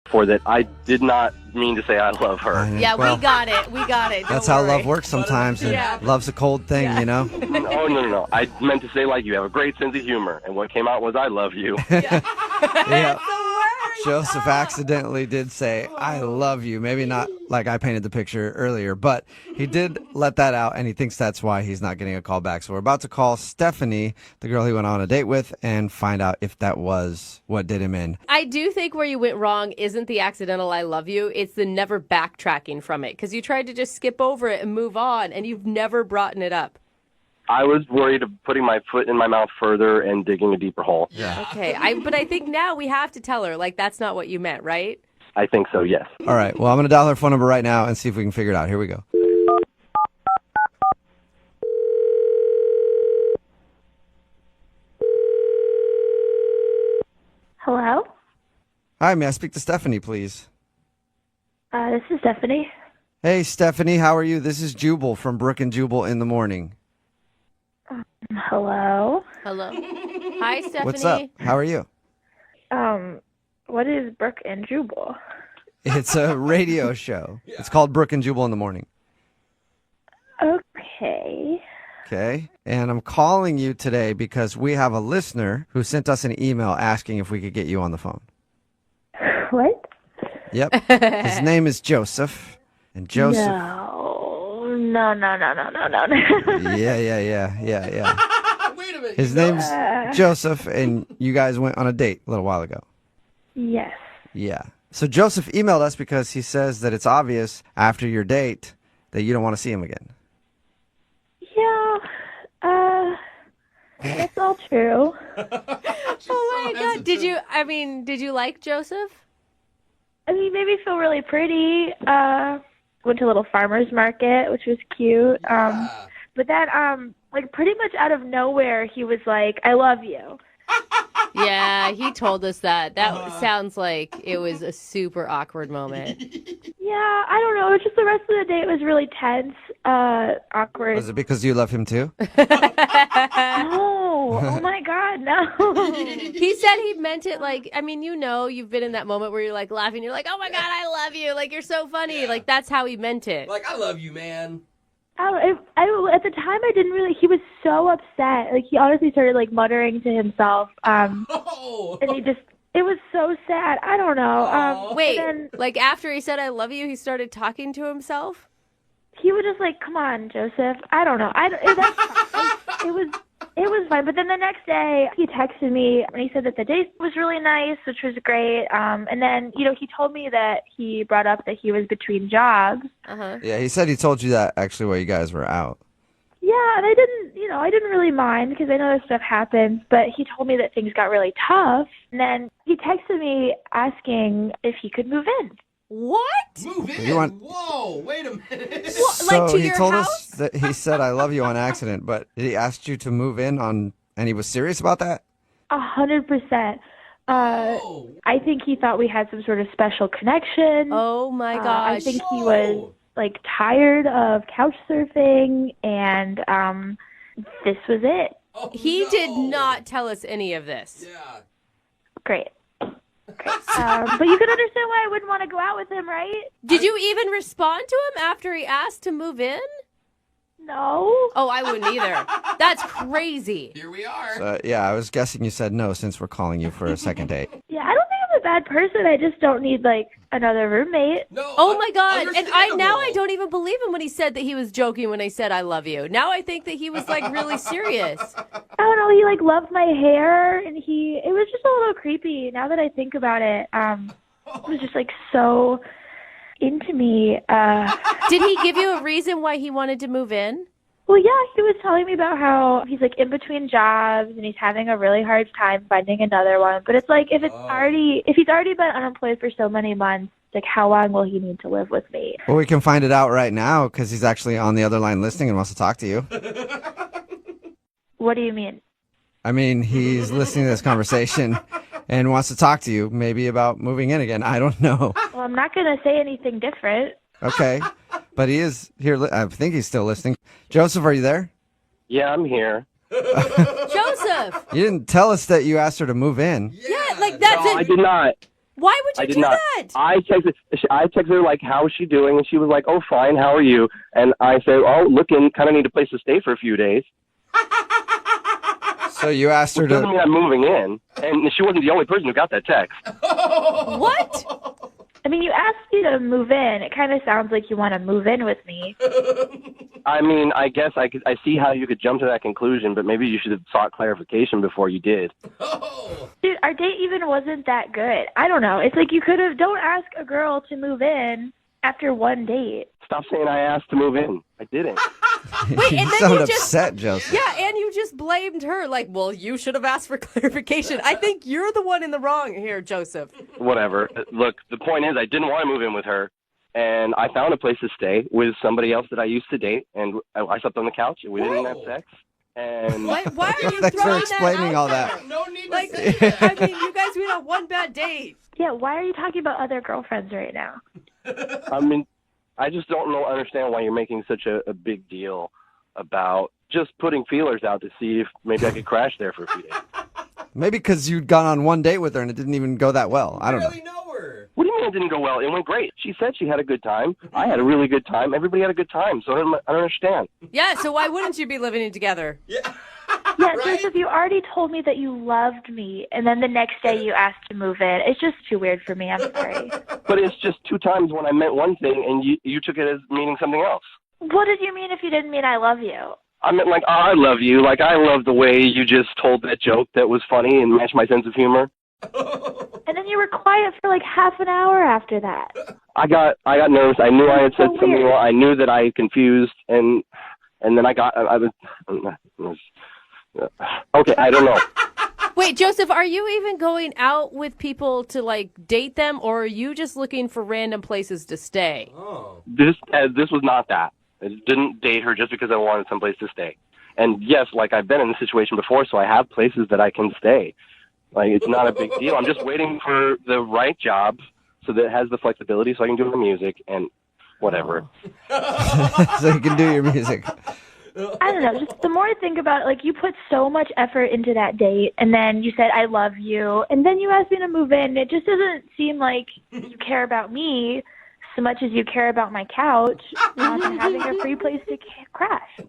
for that. I did not mean to say I love her. Yeah, Well, we got it. We got it. That's Don't how worry. love works sometimes. And Yeah. love's a cold thing, you know? No. I meant to say, like, you have a great sense of humor. And what came out was, I love you. Yeah. That's the worst. Joseph accidentally did say, I love you. Maybe not like I painted the picture earlier, but he did let that out, and he thinks that's why he's not getting a call back. So we're about to call Stephanie, the girl he went on a date with, and find out if that was what did him in. I do think where you went wrong isn't the accidental I love you. It's the never backtracking from it, because you tried to just skip over it and move on, and you've never brought it up. I was worried of putting my foot in my mouth further and digging a deeper hole. Yeah. Okay, but I think now we have to tell her, like, that's not what you meant, right? I think so, yes. All right. Well, I'm going to dial her phone number right now and see if we can figure it out. Here we go. Hello? Hi, may I speak to Stephanie, please? This is Stephanie. Hey, Stephanie, how are you? This is Jubal from Brooke And Jubal in the morning. Hello? Hello? Hi, Stephanie. What's up? How are you? What is Brooke and Jubal? It's a radio show. It's called Brooke And Jubal in the morning. Okay. Okay. And I'm calling you today because we have a listener who sent us an email asking if we could get you on the phone. What? Yep. His name is Joseph. And Joseph. No. Yeah. Wait a minute. His name's Joseph, and you guys went on a date a little while ago. Yes. Yeah. So Joseph emailed us because he says that it's obvious after your date that you don't want to see him again. Yeah. That's all true. Oh, my God. Did you like Joseph? I mean, made me feel really pretty. Went to a little farmer's market, which was cute. But then, like, pretty much out of nowhere, he was like, I love you. Yeah, he told us that. That sounds like it was a super awkward moment. Yeah, I don't know. It's just the rest of the date was really tense, awkward. Was it because you love him too? No. Oh, my God, no. He said he meant it like, I mean, you've been in that moment where you're like laughing. You're like, oh, my God, I love you. Like, you're so funny. Yeah. Like, that's how he meant it. Like, I love you, man. At the time, I didn't really. He was so upset. Like, he honestly started like muttering to himself. And it was so sad. I don't know. Wait, then like after he said I love you, he started talking to himself? he was just like, "Come on, Joseph." I don't know. It was fine. But then the next day, he texted me and he said that the date was really nice, which was great. And then, he told me that he brought up that he was between jobs. Uh-huh. Yeah, he said he told you that actually while you guys were out. Yeah, and I didn't really mind because I know this stuff happens, but he told me that things got really tough. And then he texted me asking if he could move in. What? Move in. You want- Whoa, wait a minute. What, like So to he your told house? us that he said I love you on accident, but did he ask you to move in and he was serious about that? 100%. Oh. I think he thought we had some sort of special connection. Oh my I gosh. think he was like tired of couch surfing, and this was it. Oh, He no. did not tell us any of this. Yeah. Great. But you can understand why I wouldn't want to go out with him, right? Did you even respond to him after he asked to move in? No. Oh, I wouldn't either. That's crazy. Here we are. Yeah, I was guessing you said no since we're calling you for a second date. Yeah, I don't think I'm a bad person. I just don't need like another roommate. No. Oh my God. And I understandable. don't even believe him when he said that he was joking when I said I love you. Now I think that he was like really serious. I don't know. He like loved my hair, and it was just a little creepy. Now that I think about it, it was just like so into me. Did he give you a reason why he wanted to move in? Well, yeah, he was telling me about how he's like in between jobs and he's having a really hard time finding another one. But it's like if he's already been unemployed for so many months, like how long will he need to live with me? Well, we can find it out right now because he's actually on the other line listening and wants to talk to you. What do you mean? I mean, he's listening to this conversation and wants to talk to you, maybe about moving in again. I don't know. Well, I'm not going to say anything different. Okay. But he is here. I think he's still listening. Joseph, are you there? Yeah, I'm here. Joseph. You didn't tell us that you asked her to move in. Yeah, like that's No, I did not. Why would you I did do not. that? I texted her like, "How is she doing?" And she was like, "Oh, fine. How are you?" And I said, "Oh, looking. Kind of need a place to stay for a few days." So you asked her Doesn't to. mean I'm moving in, and she wasn't the only person who got that text. What? I mean, you asked me to move in. It kind of sounds like you want to move in with me. I mean, I guess I see how you could jump to that conclusion, but maybe you should have sought clarification before you did. Dude, our date even wasn't that good. I don't know. It's like you could have, don't ask a girl to move in after one date. Stop saying I asked to move in. I didn't. Wait, You and then sound you just upset, Joseph. yeah, and you just blamed her. Like, well, you should have asked for clarification. I think you're the one in the wrong here, Joseph. Whatever. Look, the point is I didn't want to move in with her, and I found a place to stay with somebody else that I used to date, and I slept on the couch, and we didn't have sex. And Why are you Thanks for throwing explaining that all out that. there? No need Like, to say that. I mean, you guys went on one bad date. Yeah, why are you talking about other girlfriends right now? I mean, I just don't understand why you're making such a big deal about just putting feelers out to see if maybe I could crash there for a few days. Maybe because you'd gone on one date with her and it didn't even go that well. I don't know. Barely know her. What do you mean it didn't go well? It went great. She said she had a good time. I had a really good time. Everybody had a good time, so I don't understand. Yeah, so why wouldn't you be living together? Yeah. Yeah, Right? Joseph, you already told me that you loved me, and then the next day you asked to move in. It's just too weird for me. I'm sorry. But it's just 2 times when I meant one thing and you took it as meaning something else. What did you mean if you didn't mean I love you? I meant like, oh, I love you. Like, I love the way you just told that joke that was funny and matched my sense of humor. And then you were quiet for like half an hour after that. I got nervous. I knew I had said So something weird. wrong. I knew that I had confused, and then I was okay, I don't know. Wait, Joseph, are you even going out with people to, like, date them, or are you just looking for random places to stay? Oh. This was not that. I didn't date her just because I wanted someplace to stay. And yes, like, I've been in this situation before, so I have places that I can stay. Like, it's not a big deal. I'm just waiting for the right job so that it has the flexibility so I can do my music and whatever. So you can do your music. I don't know. Just the more I think about it, like you put so much effort into that date, and then you said I love you, and then you asked me to move in. It just doesn't seem like you care about me so much as you care about my couch and having a free place to crash.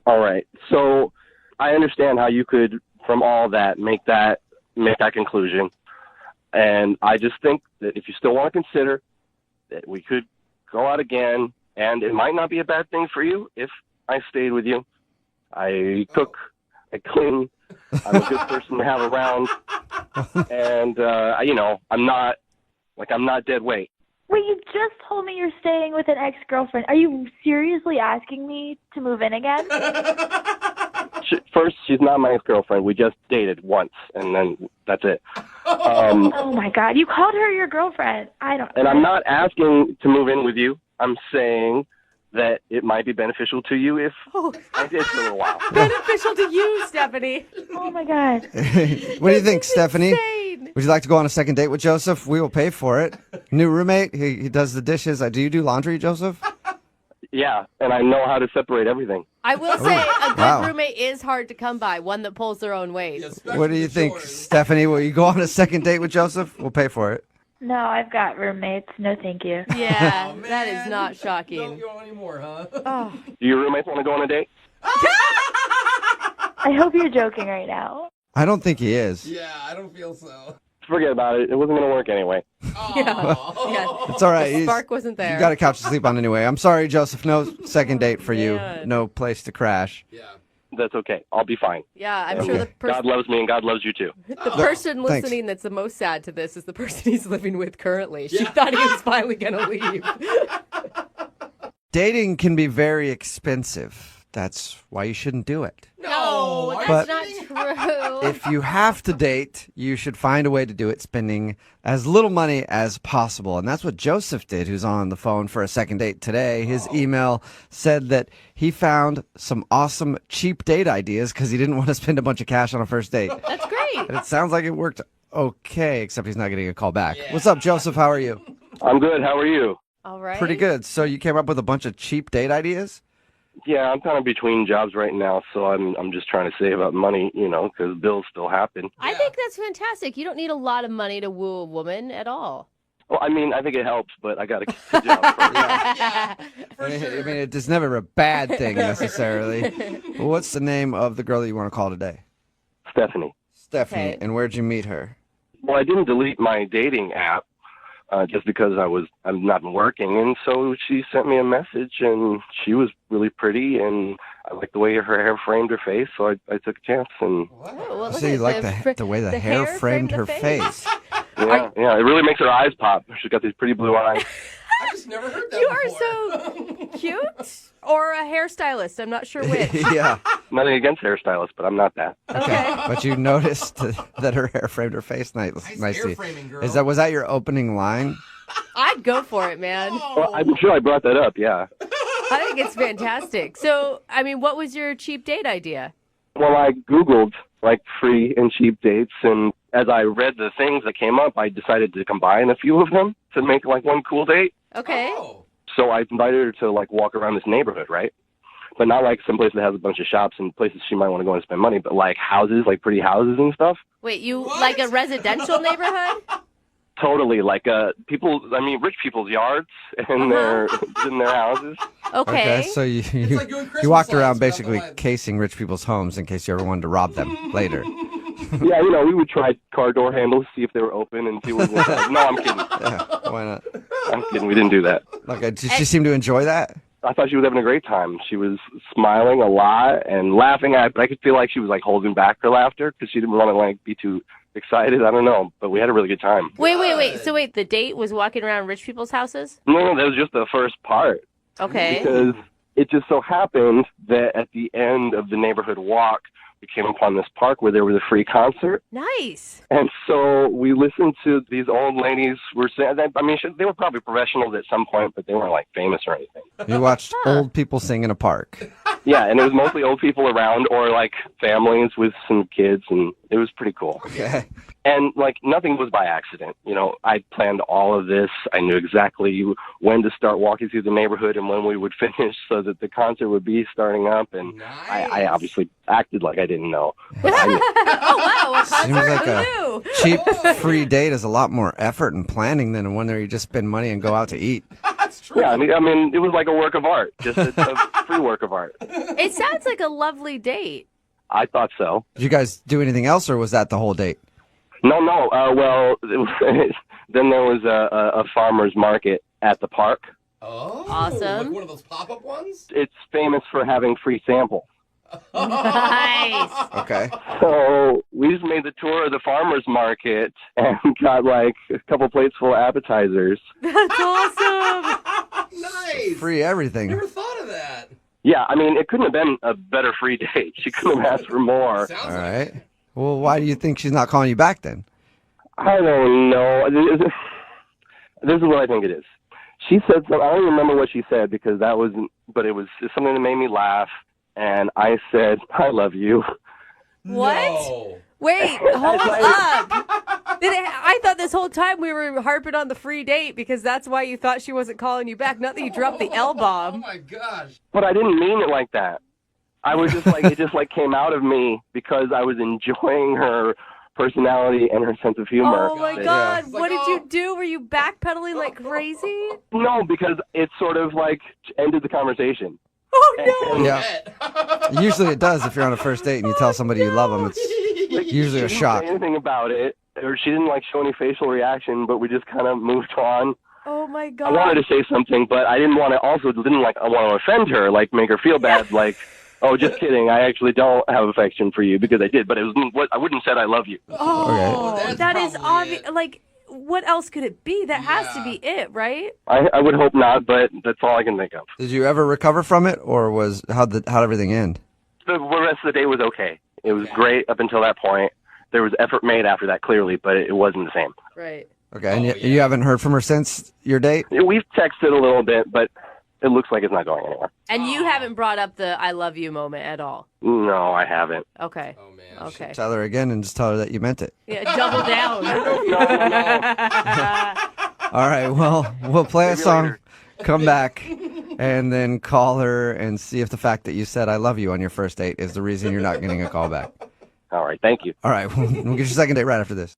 All right. So I understand how you could, from all that, make that conclusion. And I just think that if you still want to consider that we could go out again, and it might not be a bad thing for you if I stayed with you. I cook, I clean, I'm a good person to have around, and I'm not dead weight. Wait, you just told me you're staying with an ex-girlfriend. Are you seriously asking me to move in again? First, she's not my ex-girlfriend. We just dated once, and then that's it. Oh my God, you called her your girlfriend. And I'm not asking to move in with you. I'm saying that it might be beneficial to you if I did for a little while. Beneficial to you, Stephanie. Oh my God. What do you think, Stephanie? Insane. Would you like to go on a second date with Joseph? We will pay for it. New roommate. He does the dishes. Do you do laundry, Joseph? Yeah, and I know how to separate everything. I will say a good Wow. roommate is hard to come by, one that pulls their own weight. What do you think, Stephanie? Will you go on a second date with Joseph? We'll pay for it. No, I've got roommates. No, thank you. Yeah, Oh, that is man. not Don't shocking. go anymore, huh? Oh. Do your roommates want to go on a date? I hope you're joking right now. I don't think he is. Yeah, I don't feel so. Forget about it. It wasn't going to work anyway. Yeah. It's all right. The spark wasn't there. You got a couch to sleep on anyway. I'm sorry, Joseph. No second date for you. man. No place to crash. Yeah. That's okay. I'll be fine. Yeah, I'm sure the God loves me and God loves you too. the person Thanks. listening that's the most sad to this is the person he's living with currently. She thought he was finally going to leave. Dating can be very expensive. That's why you shouldn't do it. No, are that's you not true. If you have to date, you should find a way to do it spending as little money as possible. And that's what Joseph did, who's on the phone for a second date today. His email said that he found some awesome cheap date ideas because he didn't want to spend a bunch of cash on a first date. That's great. And it sounds like it worked okay, except he's not getting a call back. What's up, Joseph? How are you? I'm good. How are you? All right. Pretty good. So you came up with a bunch of cheap date ideas? Yeah, I'm kind of between jobs right now, so I'm just trying to save up money, because bills still happen. I think that's fantastic. You don't need a lot of money to woo a woman at all. Well, I mean, I think it helps, but I got to keep the job first. Yeah, for sure. I mean, it's never a bad thing necessarily. Well, what's the name of the girl that you want to call today? Stephanie. Stephanie. Okay. And where'd you meet her? Well, I didn't delete my dating app just because I'm not working, and so she sent me a message, and she was really pretty, and I liked the way her hair framed her face, so I took a chance, and Oh, well, look So you at like the way the hair framed her face. yeah, it really makes her eyes pop. She's got these pretty blue eyes. I just never heard that You before. are so cute. Or a hairstylist. I'm not sure which. Yeah. Nothing against hairstylists, but I'm not that. Okay. But you noticed that her hair framed her face nicely. Nice hair framing, girl. Was that your opening line? I'd go for it, man. Well, I'm sure I brought that up, yeah. I think it's fantastic. So, I mean, what was your cheap date idea? Well, I Googled, free and cheap dates, and as I read the things that came up, I decided to combine a few of them to make, one cool date. Okay. Oh. So I invited her to, walk around this neighborhood, right? But not, some place that has a bunch of shops and places she might want to go and spend money, but, houses, pretty houses and stuff. Wait, you What? like a residential neighborhood? Totally, rich people's yards and in their houses. Okay. So you like doing Christmas you walked lights around without the basically lights. casing rich people's homes in case you ever wanted to rob them later. Yeah, we would try car door handles, see if they were open, and see what was inside. No, I'm kidding. Yeah, why not? I'm kidding. We didn't do that. Did she seem to enjoy that? I thought she was having a great time. She was smiling a lot and laughing at, but I could feel like she was holding back her laughter because she didn't want to be too excited. I don't know, but we had a really good time. Wait. So the date was walking around rich people's houses? No, that was just the first part. Okay. Because it just so happened that at the end of the neighborhood walk, we came upon this park where there was a free concert. Nice. And so we listened to these old ladies were saying, they were probably professionals at some point, but they weren't famous or anything. You watched old people sing in a park. Yeah, and it was mostly old people around or families with some kids, and it was pretty cool. Okay. And nothing was by accident. I planned all of this. I knew exactly when to start walking through the neighborhood and when we would finish so that the concert would be starting up. And I obviously acted like I didn't know. But I knew. Oh, wow. A Seems concert? like Who a knew? cheap free date is a lot more effort and planning than one where you just spend money and go out to eat. That's true. Yeah, it was like a work of art, just a free work of art. It sounds like a lovely date. I thought so. Did you guys do anything else, or was that the whole date? No. Well, then there was a farmer's market at the park. Oh. Awesome. Like one of those pop-up ones? It's famous for having free samples. Nice. Okay. So we just made the tour of the farmer's market and got a couple plates full of appetizers. That's awesome. Nice. Free everything. Never thought of that. Yeah, it couldn't have been a better free date. She couldn't have asked for more. Sounds All like right. Well, why do you think she's not calling you back then? I don't know. This is what I think it is. She said something. I don't remember what she said because but it was something that made me laugh. And I said, I love you. What? No. Wait, hold up. I thought this whole time we were harping on the free date because that's why you thought she wasn't calling you back. Not that you dropped the Oh L-bomb. my gosh. But I didn't mean it like that. I was just it just came out of me because I was enjoying her personality and her sense of humor. Oh, my Yeah. God. It's What like, did you do? Were you backpedaling like crazy? No, because it sort of ended the conversation. Oh, no. Yeah. Usually it does if you're on a first date and you tell somebody you love them. It's usually a She didn't shock. say anything about it, or she didn't show any facial reaction, but we just kind of moved on. Oh, my I God. wanted to say something, but I didn't want to. Also, I want to offend her, make her feel bad. Oh, just kidding. I actually don't have affection for you because I did, but it was. I wouldn't have said I love you. Oh, Okay. that is Probably obvious. it. What else could it be? That has to Yeah. be it, right? I would hope not, but that's all I can think of. Did you ever recover from it, or how'd everything end? The rest of the day was okay. It was great up until that point. There was effort made after that, clearly, but it wasn't the same. Right. Okay, and Oh, you haven't heard from her since your date? We've texted a little bit, but it looks like it's not going anywhere. And you haven't brought up the I love you moment at all. No, I haven't. Okay. Oh, man. Okay. Tell her again and just tell her that you meant it. Yeah, double down. No. All right, well, we'll play a Maybe song, later. come back, and then call her and see if the fact that you said I love you on your first date is the reason you're not getting a call back. All right, thank you. All right, we'll get your second date right after this.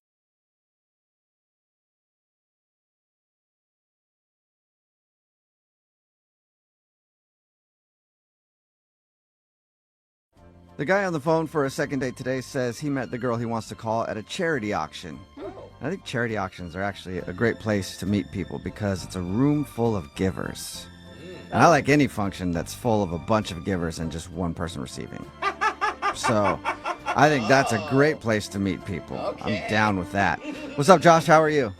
The guy on the phone for a second date today says he met the girl he wants to call at a charity auction. I think charity auctions are actually a great place to meet people because it's a room full of givers. And I like any function that's full of a bunch of givers and just one person receiving. So I think that's a great place to meet people. Okay. I'm down with that. What's up, Josh? How are you?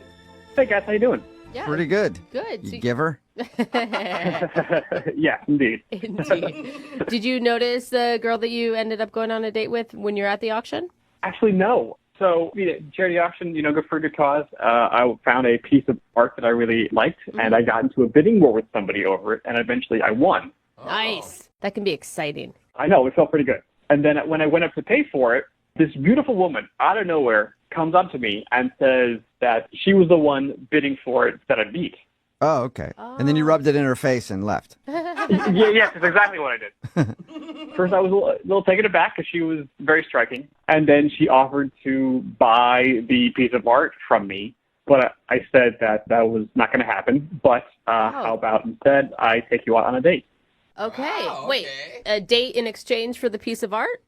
Hey guys, how you doing? Yeah. Pretty good. Good. You giver? Yeah, indeed. Indeed. Did you notice the girl that you ended up going on a date with when you're at the auction? Actually, no. So, charity auction, good for a good cause. I found a piece of art that I really liked, and I got into a bidding war with somebody over it, and eventually I won. Nice. That can be exciting. I know, it felt pretty good. And then when I went up to pay for it, this beautiful woman out of nowhere comes up to me and says that she was the one bidding for it that I beat. Oh, okay. And then you rubbed it in her face and left. Yes, that's exactly what I did. First, I was a little taken aback because she was very striking. And then she offered to buy the piece of art from me. But I said that was not going to happen. But how about instead I take you out on a date? Okay. Wow, Wait, okay. a date in exchange for the piece of art?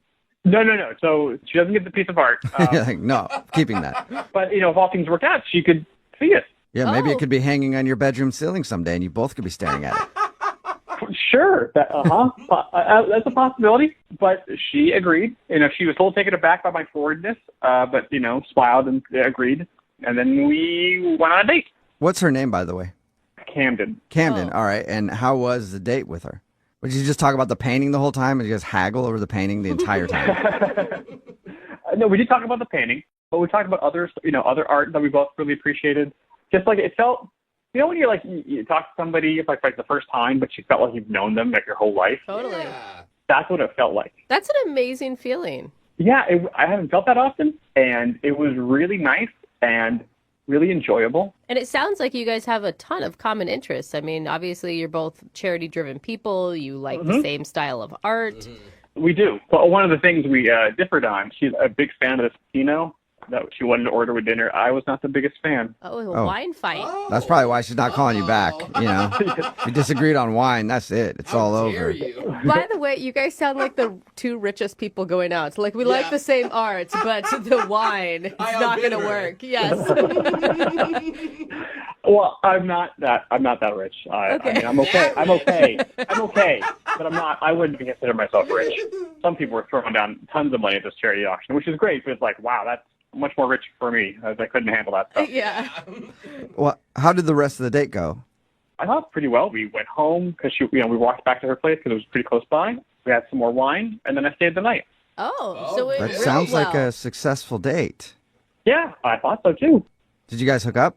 No. So she doesn't get the piece of art. You're like, no, keeping that. But, if all things work out, she could see it. Yeah, maybe Oh. it could be hanging on your bedroom ceiling someday and you both could be staring at it. Sure. That's a possibility. But she agreed. She was a little taken aback by my forwardness, but, smiled and agreed. And then we went on a date. What's her name, by the way? Camden. Camden. Oh. All right. And how was the date with her? Did you just talk about the painting the whole time and you just haggle over the painting the entire time? No, we did talk about the painting, but we talked about other art that we both really appreciated. Just like it felt, when you're like, you talk to somebody, it's like the first time, but you felt like you've known them like your whole life. Totally. Yeah. That's what it felt like. That's an amazing feeling. Yeah, I haven't felt that often, and it was really nice and really enjoyable. And it sounds like you guys have a ton of common interests. I mean, obviously, you're both charity-driven people. You like the same style of art. We do. But one of the things we differed on, she's a big fan of this Pinot that she wanted to order with dinner. I was not the biggest fan. Oh, a wine fight. That's probably why she's not calling you back. You disagreed on wine. That's it. It's all How over. dare you? By the way, you guys sound like the two richest people going out. Like, we like the same arts, but the wine is I not going to outbid her. work. Yes. Well, I'm not that rich. I mean, I'm okay. I'm okay. But I'm not. I wouldn't consider myself rich. Some people were throwing down tons of money at this charity auction, which is great. But it's like, wow, that's much more rich for me. I couldn't handle that stuff. Yeah. Well, how did the rest of the date go? I thought pretty well. We went home because we walked back to her place because it was pretty close by. We had some more wine, and then I stayed the night. Oh, so it That really sounds like well. a successful date. Yeah, I thought so too. Did you guys hook up?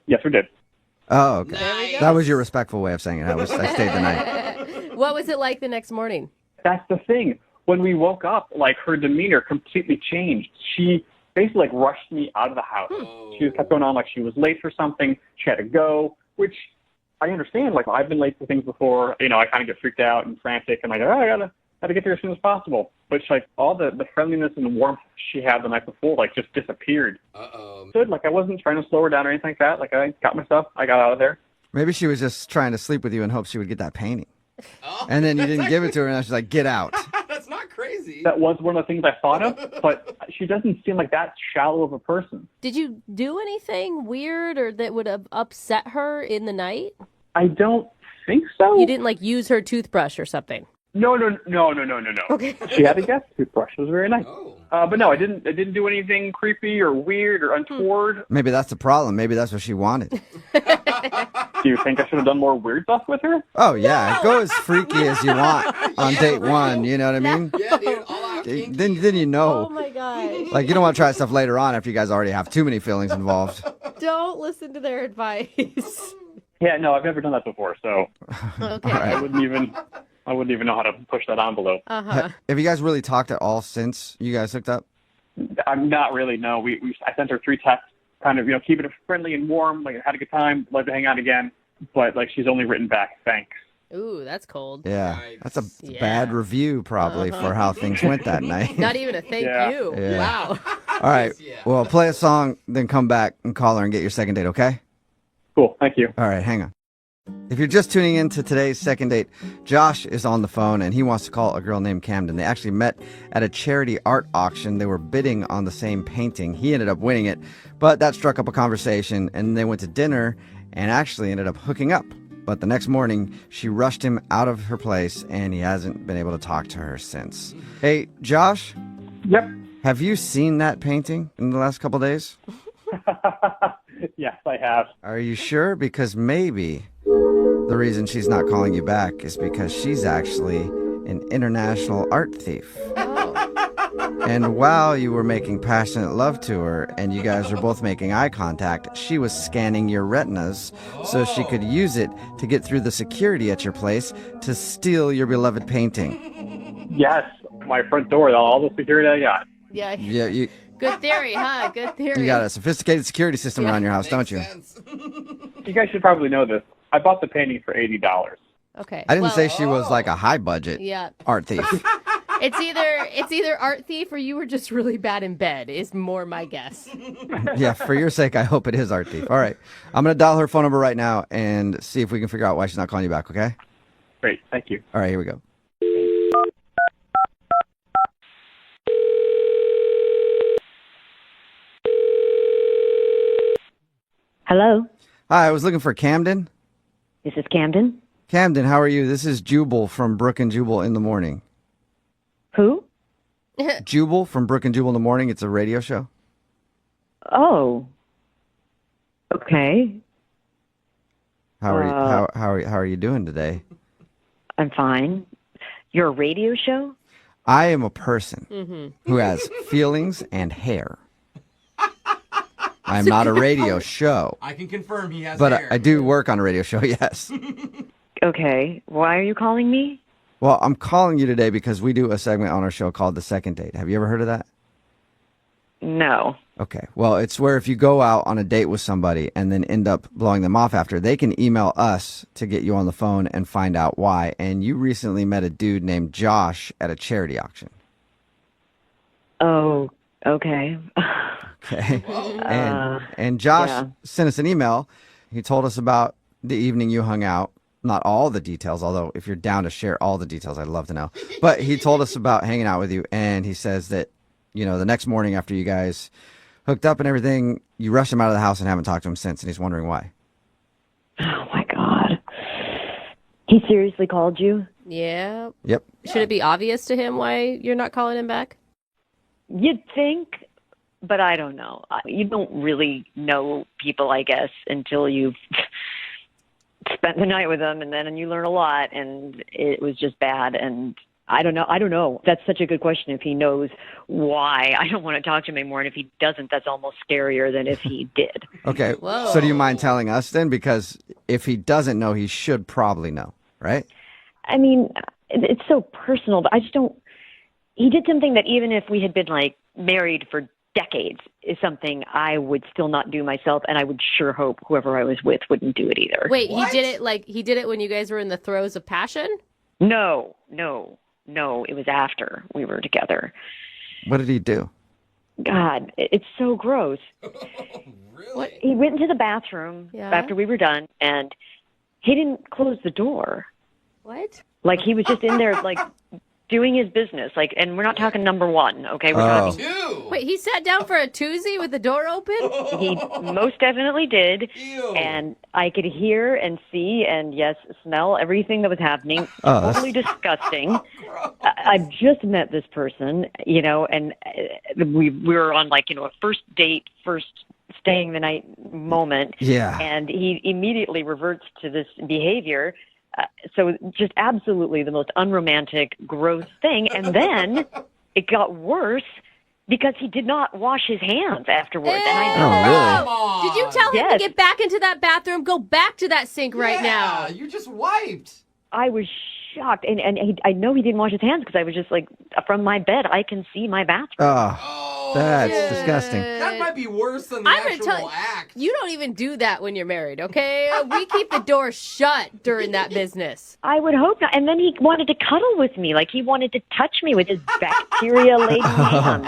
Yes, we did. Oh, okay. Nice. That was your respectful way of saying it. I stayed the night. What was it like the next morning? That's the thing. When we woke up, like her demeanor completely changed. She basically rushed me out of the house. She just kept going on like she was late for something. She had to go, which I understand. Like I've been late for things before. I kind of get freaked out and frantic and like, I gotta get there as soon as possible. But she's like all the friendliness and warmth she had the night before, like just disappeared. Good. Like I wasn't trying to slow her down or anything like that. Like I got my stuff. I got out of there. Maybe she was just trying to sleep with you in hopes she would get that painting. And then you didn't give it to her, and now she's like, get out. That's not crazy. That was one of the things I thought of, but she doesn't seem like that shallow of a person. Did you do anything weird or that would have upset her in the night? I don't think so. You didn't use her toothbrush or something? No. Okay. She had a guest toothbrush. It was very nice. Oh. But no, I didn't do anything creepy or weird or untoward. Maybe that's the problem. Maybe that's what she wanted. Do you think I should have done more weird stuff with her? Oh, yeah. Go as freaky as you want on date one. You know what I mean? Yeah, dude. All out kinky. Then you know. Oh my gosh. Like, you don't want to try stuff later on after you guys already have too many feelings involved. Don't listen to their advice. Yeah, no, I've never done that before, so Okay. I wouldn't even know how to push that envelope. Uh-huh. Have you guys really talked at all since you guys hooked up? I'm not really. No, I sent her 3 texts, kind of keeping it friendly and warm. Like I had a good time, love to hang out again. but like she's only written back thanks. Ooh, that's cold. Yeah, Yikes. that's a Yeah. bad review probably for how things went that night. Not even a thank Yeah. you. Yeah. Wow. All right. Yeah. Well, play a song, then come back and call her and get your second date, okay? Cool, thank you. All right, hang on. If you're just tuning in to today's second date, Josh is on the phone and he wants to call a girl named Camden. They actually met at a charity art auction. They were bidding on the same painting. He ended up winning it, but that struck up a conversation and they went to dinner and actually ended up hooking up. But the next morning, she rushed him out of her place and he hasn't been able to talk to her since. Hey, Josh, Yep. have you seen that painting in the last couple days? Yes, I have. Are you sure? Because maybe the reason she's not calling you back is because she's actually an international art thief. And while you were making passionate love to her and you guys were both making eye contact, she was scanning your retinas so she could use it to get through the security at your place to steal your beloved painting. Yes, my front door, all the security I got. Yeah. Yeah, you Good theory, huh? Good theory. got a sophisticated security system around your house, don't you? Sense. You guys should probably know this. I bought the painting for $80. Okay. I didn't well, say she was like a high budget Yeah. art thief. It's either art thief or you were just really bad in bed is more my guess. Yeah, for your sake, I hope it is art thief. All right. I'm going to dial her phone number right now and see if we can figure out why she's not calling you back, okay? Great, thank you. All right, here we go. Hello, Hi, I was looking for Camden. this is Camden. Camden, how are you? This is Jubal from Brooke and Jubal in the Morning. Who? Jubal from Brooke and Jubal in the Morning. It's a radio show. Oh, okay. How are you? How are you doing today? I'm fine. You're a radio show? I am a person who has feelings and hair. I'm not a radio show, I can confirm he has but hair. I do work on a radio show. Yes. Okay. Why are you calling me? Well, I'm calling you today because we do a segment on our show called The Second Date. Have you ever heard of that? No. Okay. Well, it's where if you go out on a date with somebody and then end up blowing them off after, they can email us to get you on the phone and find out why. And you recently met a dude named Josh at a charity auction. Oh, okay. Okay. And Josh yeah. sent us an email. He told us about the evening you hung out. Not all the details, although if you're down to share all the details, I'd love to know. But he told us about hanging out with you, and he says that, you know, the next morning after you guys hooked up and everything, you rushed him out of the house and haven't talked to him since, and he's wondering why. Oh, my God. He seriously called you? Yeah. Yep. Should it be obvious to him why you're not calling him back? You'd think, but I don't know. You don't really know people, I guess, until you've spent the night with them, and then you learn a lot, and it was just bad, and I don't know. That's such a good question if he knows why. I don't want to talk to him anymore, and if he doesn't, that's almost scarier than if he did. Okay. Whoa. So do you mind telling us then? Because if he doesn't know, he should probably know, right? I mean, it's so personal, but I just don't. He did something that even if we had been like married for decades is something I would still not do myself, and I would sure hope whoever I was with wouldn't do it either. Wait, What? he did it when you guys were in the throes of passion? No, it was after we were together. What did he do? God, it's so gross. Really? He went into the bathroom Yeah. after we were done, and he didn't close the door. What? Like, he was just in there, like, doing his business. Like, and we're not talking number one, okay? We're Oh. talking. Ew. Wait, he sat down for a toozy with the door open? He most definitely did. Ew. And I could hear and see and, yes, smell everything that was happening. Oh, that's- Totally disgusting. I've just met this person, you know, and we were on, like, you know, a first date, first staying the night moment. Yeah. And he immediately reverts to this behavior. So just absolutely the most unromantic, gross thing. And then it got worse because he did not wash his hands afterwards. And I know. Oh, really? Come on. Did you tell him to Yes. get back into that bathroom? Go back to that sink right now. You just wiped. I was shocked. And I know he didn't wash his hands because I was just like, from my bed, I can see my bathroom. Oh, that's Dude. disgusting. That might be worse than the I'm gonna actual tell you, act. you don't even do that when you're married, okay? We keep the door shut during that business. I would hope not. And then he wanted to cuddle with me. Like, he wanted to touch me with his bacteria-laden hands.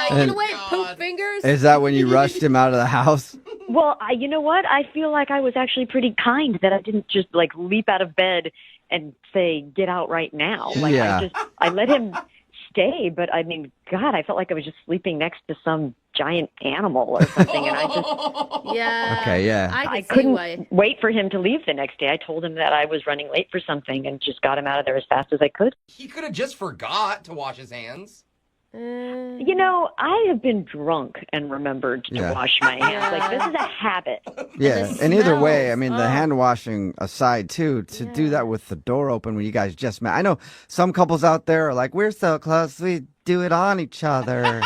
Get away, poop fingers. Is that when you rushed him out of the house? Well, you know what? I feel like I was actually pretty kind that I didn't just, like, leap out of bed and say, get out right now. Like, Yeah. I let him stay, but I mean, God, I felt like I was just sleeping next to some giant animal or something, and I just... Yeah. Okay, yeah. I can see couldn't why. wait for him to leave the next day. I told him that I was running late for something and just got him out of there as fast as I could. He could have just forgot to wash his hands. You know, I have been drunk and remembered to wash my hands. Like, this is a habit. Yeah, the and either way, smells. I mean, the hand washing aside, too, to do that with the door open when you guys just met. I know some couples out there are like, we're so close, we do it on each other.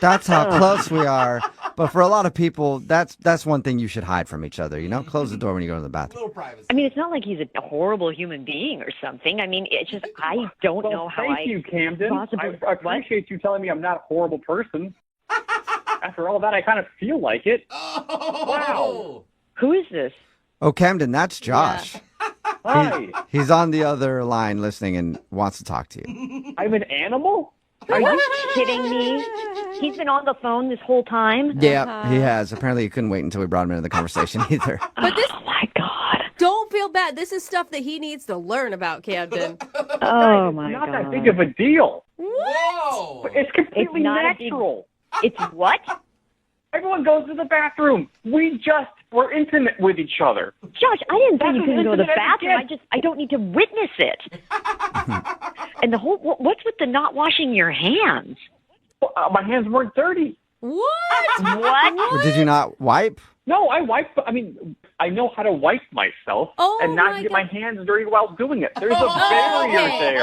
That's how close we are. But for a lot of people, that's one thing you should hide from each other, you know? Close the door when you go to the bathroom. Little privacy. I mean, it's not like he's a horrible human being or something. I mean, it's just, I don't know how Thank you, Camden. possibly... I appreciate you telling me I'm not a horrible person. After all that, I kind of feel like it. Oh. Wow. Who is this? Oh, Camden, that's Josh. Hi. He's on the other line listening and wants to talk to you. I'm an animal? Are you kidding me? He's been on the phone this whole time? Yeah, he has. Apparently, he couldn't wait until we brought him into the conversation either. But this, Oh, my God. don't feel bad. This is stuff that he needs to learn about, Camden. Oh, my Not God. that big of a deal. Whoa. It's completely not a big- natural. It's what? Everyone goes to the bathroom. We're intimate with each other. Josh, I didn't say you That's couldn't go to the as intimate as it bathroom. gets. I don't need to witness it. And the whole, what's with the not washing your hands? My hands weren't dirty. What? What? Or did you not wipe? No, I wipe. I mean, I know how to wipe myself Oh, and not my get God. my hands dirty while doing it. There's a Oh, barrier okay. there.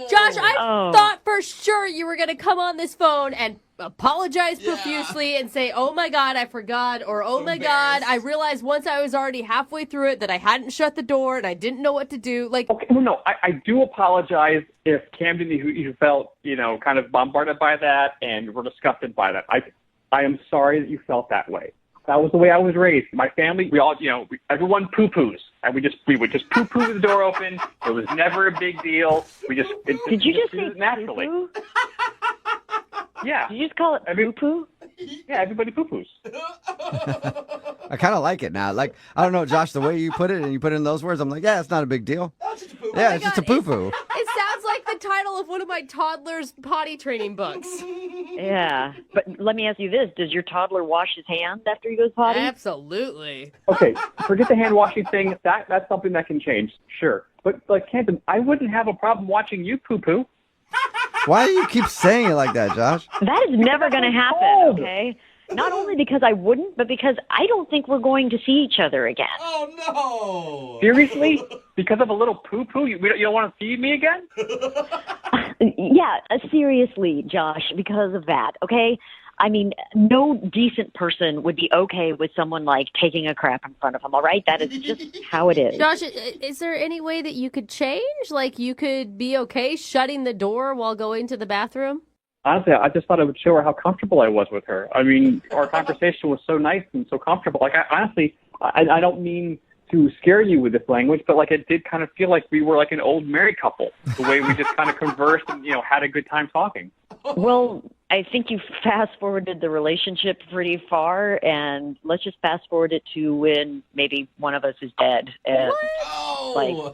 Josh, I Oh. thought for sure you were going to come on this phone and apologize profusely and say, oh my God, I forgot, or oh my God, I realized once I was already halfway through it that I hadn't shut the door and I didn't know what to do. Like, Okay, well, no, I do apologize if Camden, you felt, kind of bombarded by that and were disgusted by that. I am sorry that you felt that way. That was the way I was raised. My family, we all, everyone poo-poos. And we would just poo-poo with the door open. It was never a big deal. Did you just say did it naturally? poo-poo? Yeah. Did you just call it poo-poo? Yeah, everybody poo-poos. I kind of like it now. Like, I don't know, Josh, the way you put it and you put it in those words, I'm like, yeah, it's not a big deal. Yeah, it's just a poo-poo. it sounds like the title of one of my toddler's potty training books. Yeah. But let me ask you this. Does your toddler wash his hands after he goes potty? Absolutely. Okay, forget the hand washing thing. That's something that can change, sure. But like Camden, I wouldn't have a problem watching you poo-poo. Why do you keep saying it like that, Josh? That is never going to happen, cold. okay? Not only because I wouldn't, but because I don't think we're going to see each other again. Oh, no. Seriously? Because of a little poo-poo, you don't want to see me again? Yeah, seriously, Josh, because of that, okay? I mean, no decent person would be okay with someone, like, taking a crap in front of them, all right? That is just how it is. Josh, is there any way that you could change? Like, you could be okay shutting the door while going to the bathroom? Honestly, I just thought I would show her how comfortable I was with her. I mean, our conversation was so nice and so comfortable. Like, I don't mean to scare you with this language, but, like, it did kind of feel like we were like an old married couple, the way we just kind of conversed and, had a good time talking. Well, I think you fast-forwarded the relationship pretty far, and let's just fast-forward it to when maybe one of us is dead, and,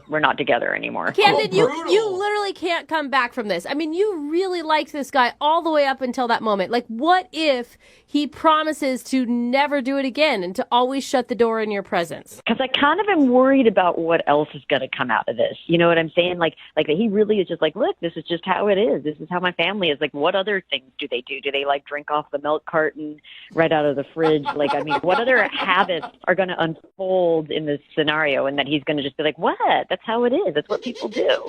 we're not together anymore. Camden, you brutal. literally can't come back from this. I mean, you really liked this guy all the way up until that moment. Like, what if he promises to never do it again and to always shut the door in your presence? Because I kind of am worried about what else is going to come out of this. You know what I'm saying? Like that he really is just like, look, this is just how it is. This is how my family is. Like, what other things do they do? Do they, like, drink off the milk carton right out of the fridge? Like, I mean, what other habits are going to unfold in this scenario? And that he's going to just be like, what? That's how it is. That's what people do.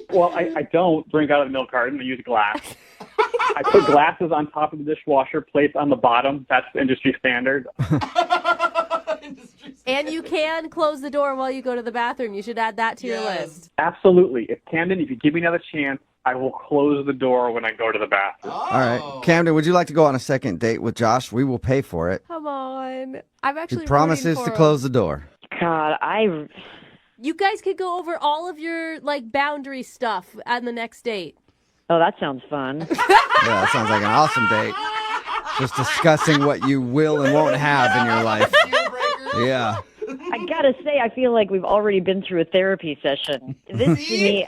Well, I don't drink out of the milk carton. I use glass. I put glasses on top of the dishwasher, plates on the bottom. That's industry standard. And you can close the door while you go to the bathroom. You should add that to your list. Absolutely. If Camden, if you give me another chance, I will close the door when I go to the bathroom. All right. Camden, would you like to go on a second date with Josh? We will pay for it. Come on. I'm actually He promises rooting to for close him. the door. God, You guys could go over all of your boundary stuff on the next date. Oh, that sounds fun. Yeah, that sounds like an awesome date. Just discussing what you will and won't have in your life. Yeah. I gotta say, I feel like we've already been through a therapy session. This to me,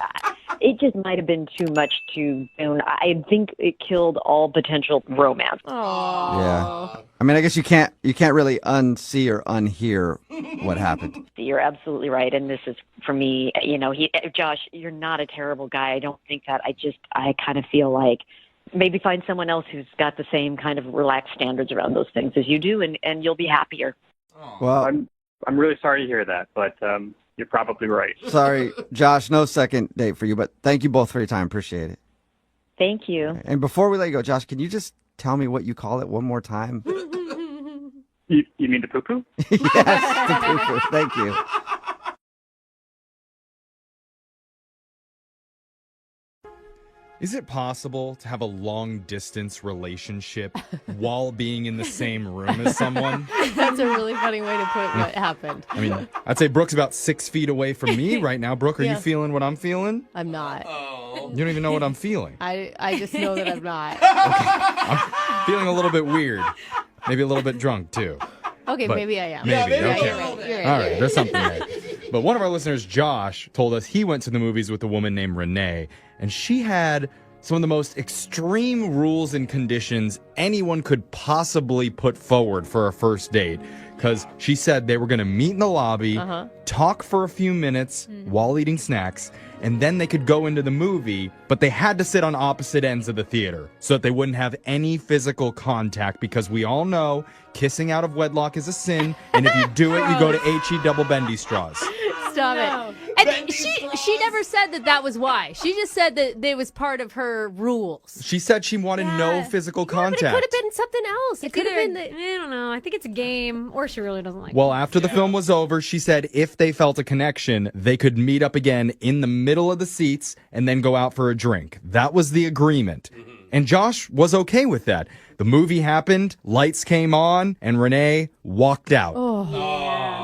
it just might have been too much too soon. I think it killed all potential romance. Oh. Yeah. I mean, I guess you can't really unsee or unhear what happened. You're absolutely right, and this is for me. Josh, you're not a terrible guy. I don't think that. I kind of feel like maybe find someone else who's got the same kind of relaxed standards around those things as you do, and you'll be happier. Well, I'm really sorry to hear that, but you're probably right. sorry, Josh, no second date for you, but thank you both for your time. Appreciate it. Thank you. And before we let you go, Josh, can you just tell me what you call it one more time? You mean the poo-poo? Yes, the poo-poo. Thank you. Is it possible to have a long-distance relationship while being in the same room as someone? That's a really funny way to put what happened. I mean, I'd say Brooke's about 6 feet away from me right now. Brooke, are you feeling what I'm feeling? I'm not. You don't even know what I'm feeling. I just know that I'm not. I'm feeling a little bit weird. Maybe a little bit drunk, too. Okay, But maybe I am. Maybe, Yeah, okay. you're right. You're right. All right, there's something there. But one of our listeners, Josh, told us he went to the movies with a woman named Renee, and she had some of the most extreme rules and conditions anyone could possibly put forward for a first date. Because she said they were going to meet in the lobby, talk for a few minutes while eating snacks, and then they could go into the movie, but they had to sit on opposite ends of the theater so that they wouldn't have any physical contact, because we all know kissing out of wedlock is a sin, and if you do it, you go to H-E double bendy straws. Stop it. And she never said that was why. She just said that it was part of her rules. She said she wanted no physical contact. But it could have been something else. It could have been I don't know. I think it's a game, or she really doesn't like Well, it. after the film was over, she said if they felt a connection, they could meet up again in the middle of the seats and then go out for a drink. That was the agreement. And Josh was okay with that. The movie happened, lights came on, and Renee walked out.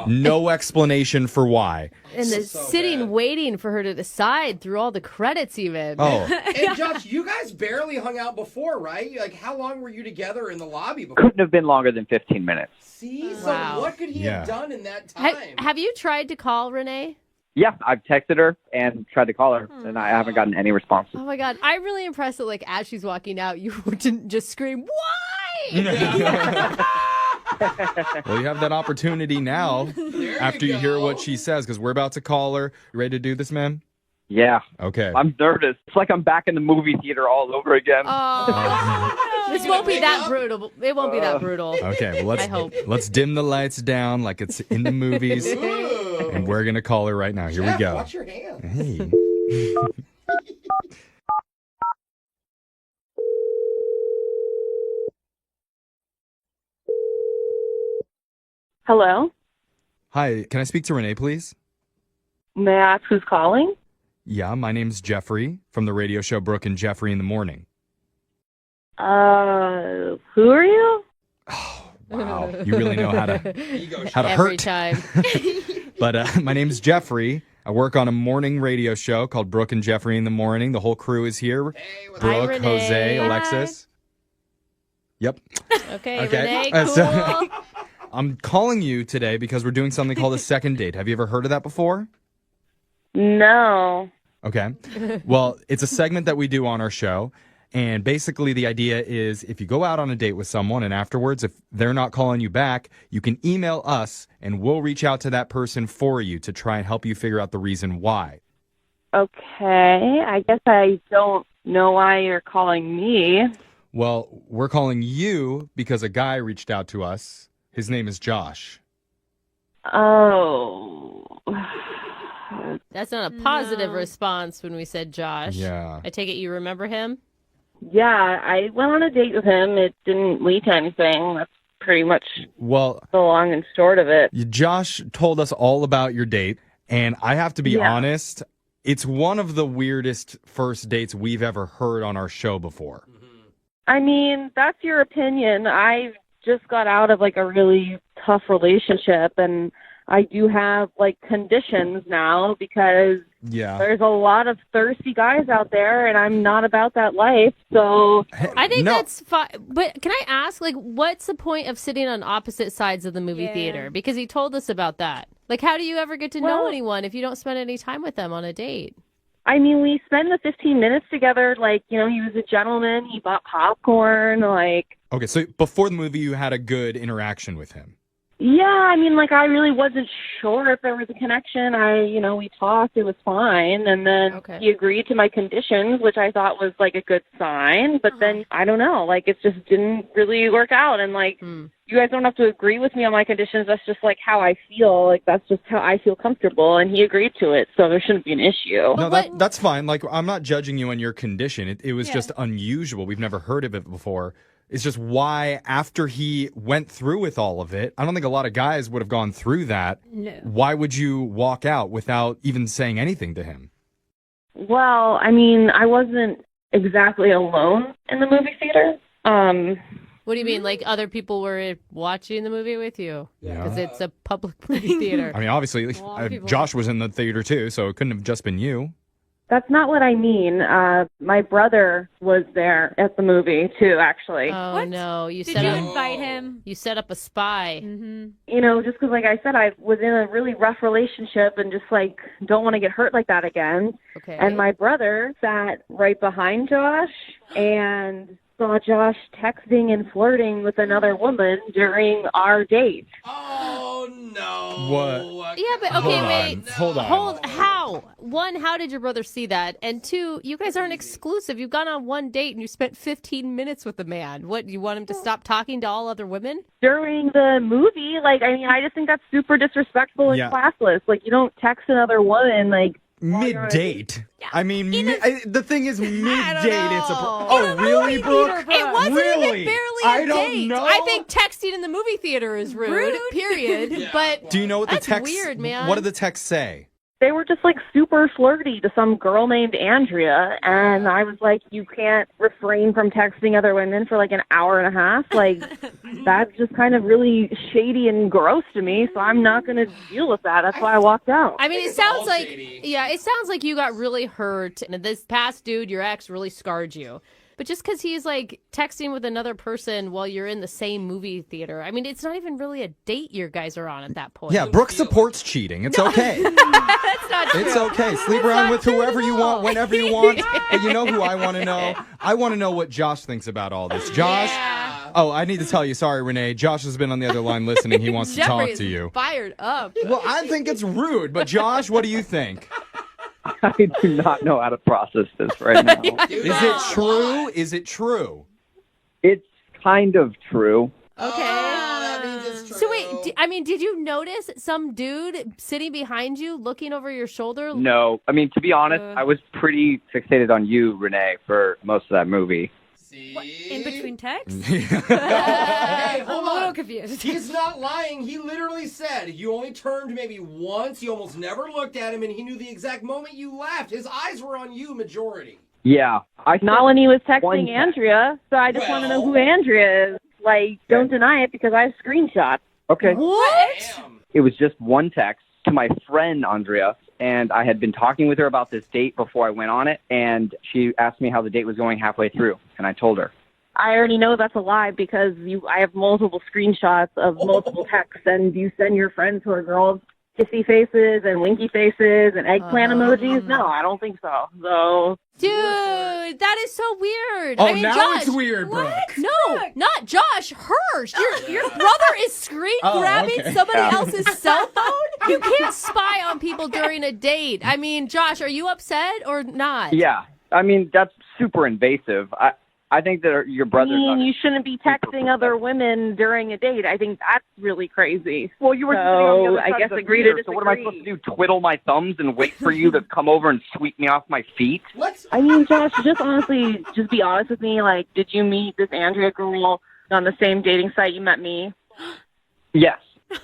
No explanation for why. And the sitting waiting for her to decide through all the credits even. Oh, And Josh, you guys barely hung out before, right? Like, how long were you together in the lobby before? Couldn't have been longer than 15 minutes. See? Wow. So what could he Yeah. have done in that time? Have you tried to call Renee? Yeah, I've texted her and tried to call her, and I haven't gotten any responses. Oh my God. I'm really impressed that as she's walking out, you didn't just scream, why? well, you have that opportunity now after you hear what she says, because we're about to call her. You ready to do this, ma'am? Yeah, Okay. I'm nervous. It's like I'm back in the movie theater all over again. This won't be that brutal. It won't be that brutal. Okay, well, I hope. let's dim the lights down like it's in the movies, and we're going to call her right now. Here we Jeff, go. watch your hands. Hey. Hello? Hi, can I speak to Renee, please? May I ask who's calling? Yeah, my name's Jeffrey from the radio show Brooke and Jeffrey in the Morning. Who are you? Wow, you really know how to Every hurt. time. But my name's Jeffrey. I work on a morning radio show called Brooke and Jeffrey in the Morning. The whole crew is here. Brooke, Renee. Jose, Hi. Alexis. Yep. Okay, Okay. Renee, cool. I'm calling you today because we're doing something called a second date. Have you ever heard of that before? No. Okay. Well, it's a segment that we do on our show. And basically the idea is if you go out on a date with someone and afterwards, if they're not calling you back, you can email us and we'll reach out to that person for you to try and help you figure out the reason why. Okay. I guess I don't know why you're calling me. Well, we're calling you because a guy reached out to us. His name is Josh. Oh. That's not a positive response when we said Josh. Yeah. I take it you remember him? Yeah, I went on a date with him. It didn't lead to anything. That's pretty much Well, the long and short of it. Josh told us all about your date, and I have to be honest, it's one of the weirdest first dates we've ever heard on our show before. I mean, that's your opinion. I just got out of like a really tough relationship, and I do have like conditions now because there's a lot of thirsty guys out there, and I'm not about that life. So I think that's fine. But can I ask, like, what's the point of sitting on opposite sides of the movie theater? Because he told us about that. Like, how do you ever get to know anyone if you don't spend any time with them on a date? I mean, we spend the 15 minutes together. Like, you know, he was a gentleman. He bought popcorn. Like, okay, so before the movie, you had a good interaction with him. Yeah, I mean, like, I really wasn't sure if there was a connection. We talked. It was fine. And then he agreed to my conditions, which I thought was, like, a good sign. But then, I don't know, like, it just didn't really work out. And, like, you guys don't have to agree with me on my conditions. That's just, like, how I feel. Like, that's just how I feel comfortable. And he agreed to it, so there shouldn't be an issue. No, that's fine. Like, I'm not judging you on your condition. It was just unusual. We've never heard of it before. It's just why, after he went through with all of it, I don't think a lot of guys would have gone through that. No. Why would you walk out without even saying anything to him? Well, I mean, I wasn't exactly alone in the movie theater. What do you mean? Like other people were watching the movie with you? Yeah. Because it's a public movie theater. I mean, obviously, Josh was in the theater too, so it couldn't have just been you. That's not what I mean. My brother was there at the movie too, actually. Oh no! Did you invite him? You set up a spy. Mm-hmm. You know, just because, like I said, I was in a really rough relationship and just like don't want to get hurt like that again. Okay. And my brother sat right behind Josh and saw Josh texting and flirting with another woman during our date. Oh no! What? Yeah, but okay, wait. Hold on. How? One, how did your brother see that? And two, you guys aren't exclusive. You've gone on one date and you spent 15 minutes with the man. What, you want him to stop talking to all other women? During the movie, like, I mean, I just think that's super disrespectful and classless. Like, you don't text another woman, like, mid-date. I mean, the thing is, mid-date, it's a... really, Brooke? It wasn't really? even barely I a don't date. know. I think texting in the movie theater is rude. Period. But do you know what the text... weird, man. What did the text say? They were just like super flirty to some girl named Andrea, and I was like, you can't refrain from texting other women for like an hour and a half. Like, that's just kind of really shady and gross to me, so I'm not going to deal with that. That's why I walked out. I mean, it sounds like, it sounds like you got really hurt, and this past dude, your ex, really scarred you. But just because he's like texting with another person while you're in the same movie theater, I mean, it's not even really a date you guys are on at that point. Yeah, Brooke supports cheating. It's okay. That's not true. It's okay. Sleep around with whoever you want, whenever you want. But you know who I want to know? I want to know what Josh thinks about all this. Josh? Yeah. Oh, I need to tell you. Sorry, Renee. Josh has been on the other line listening. He wants to talk to you. Fired up. Well, I think it's rude. But Josh, what do you think? I do not know how to process this right now. Is it true? Is it true? It's kind of true. Okay. that means it's true. So wait, did you notice some dude sitting behind you looking over your shoulder? No. I mean, to be honest, I was pretty fixated on you, Renee, for most of that movie. What, in between texts? Hey, I'm hold a little on. confused. He's not lying. He literally said you only turned maybe once. You almost never looked at him, and he knew the exact moment you left. His eyes were on you, majority. Yeah. Not when he was one texting text. Andrea, so I just want to know who Andrea is. Like, don't deny it because I have screenshots. Okay. What? Damn. It was just one text to my friend, Andrea, and I had been talking with her about this date before I went on it, and she asked me how the date was going halfway through, and I told her. I already know that's a lie because I have multiple screenshots of multiple texts, and you send your friends who are girls kissy faces and winky faces and eggplant emojis. No, I don't think so. So, dude, that is so weird. Oh, I mean, now Josh, it's weird, Brooke. No, not Josh. Her. Your brother is screen grabbing somebody else's cell phone. You can't spy on people during a date. I mean, Josh, are you upset or not? Yeah. I mean, that's super invasive. I think that your brother's you shouldn't be texting other women during a date. I think that's really crazy. Well, you were sitting on the other side of the agree to theater, so what am I supposed to do? Twiddle my thumbs and wait for you to come over and sweep me off my feet? What? I mean, Josh, just be honest with me. Like, did you meet this Andrea girl on the same dating site you met me? Yes.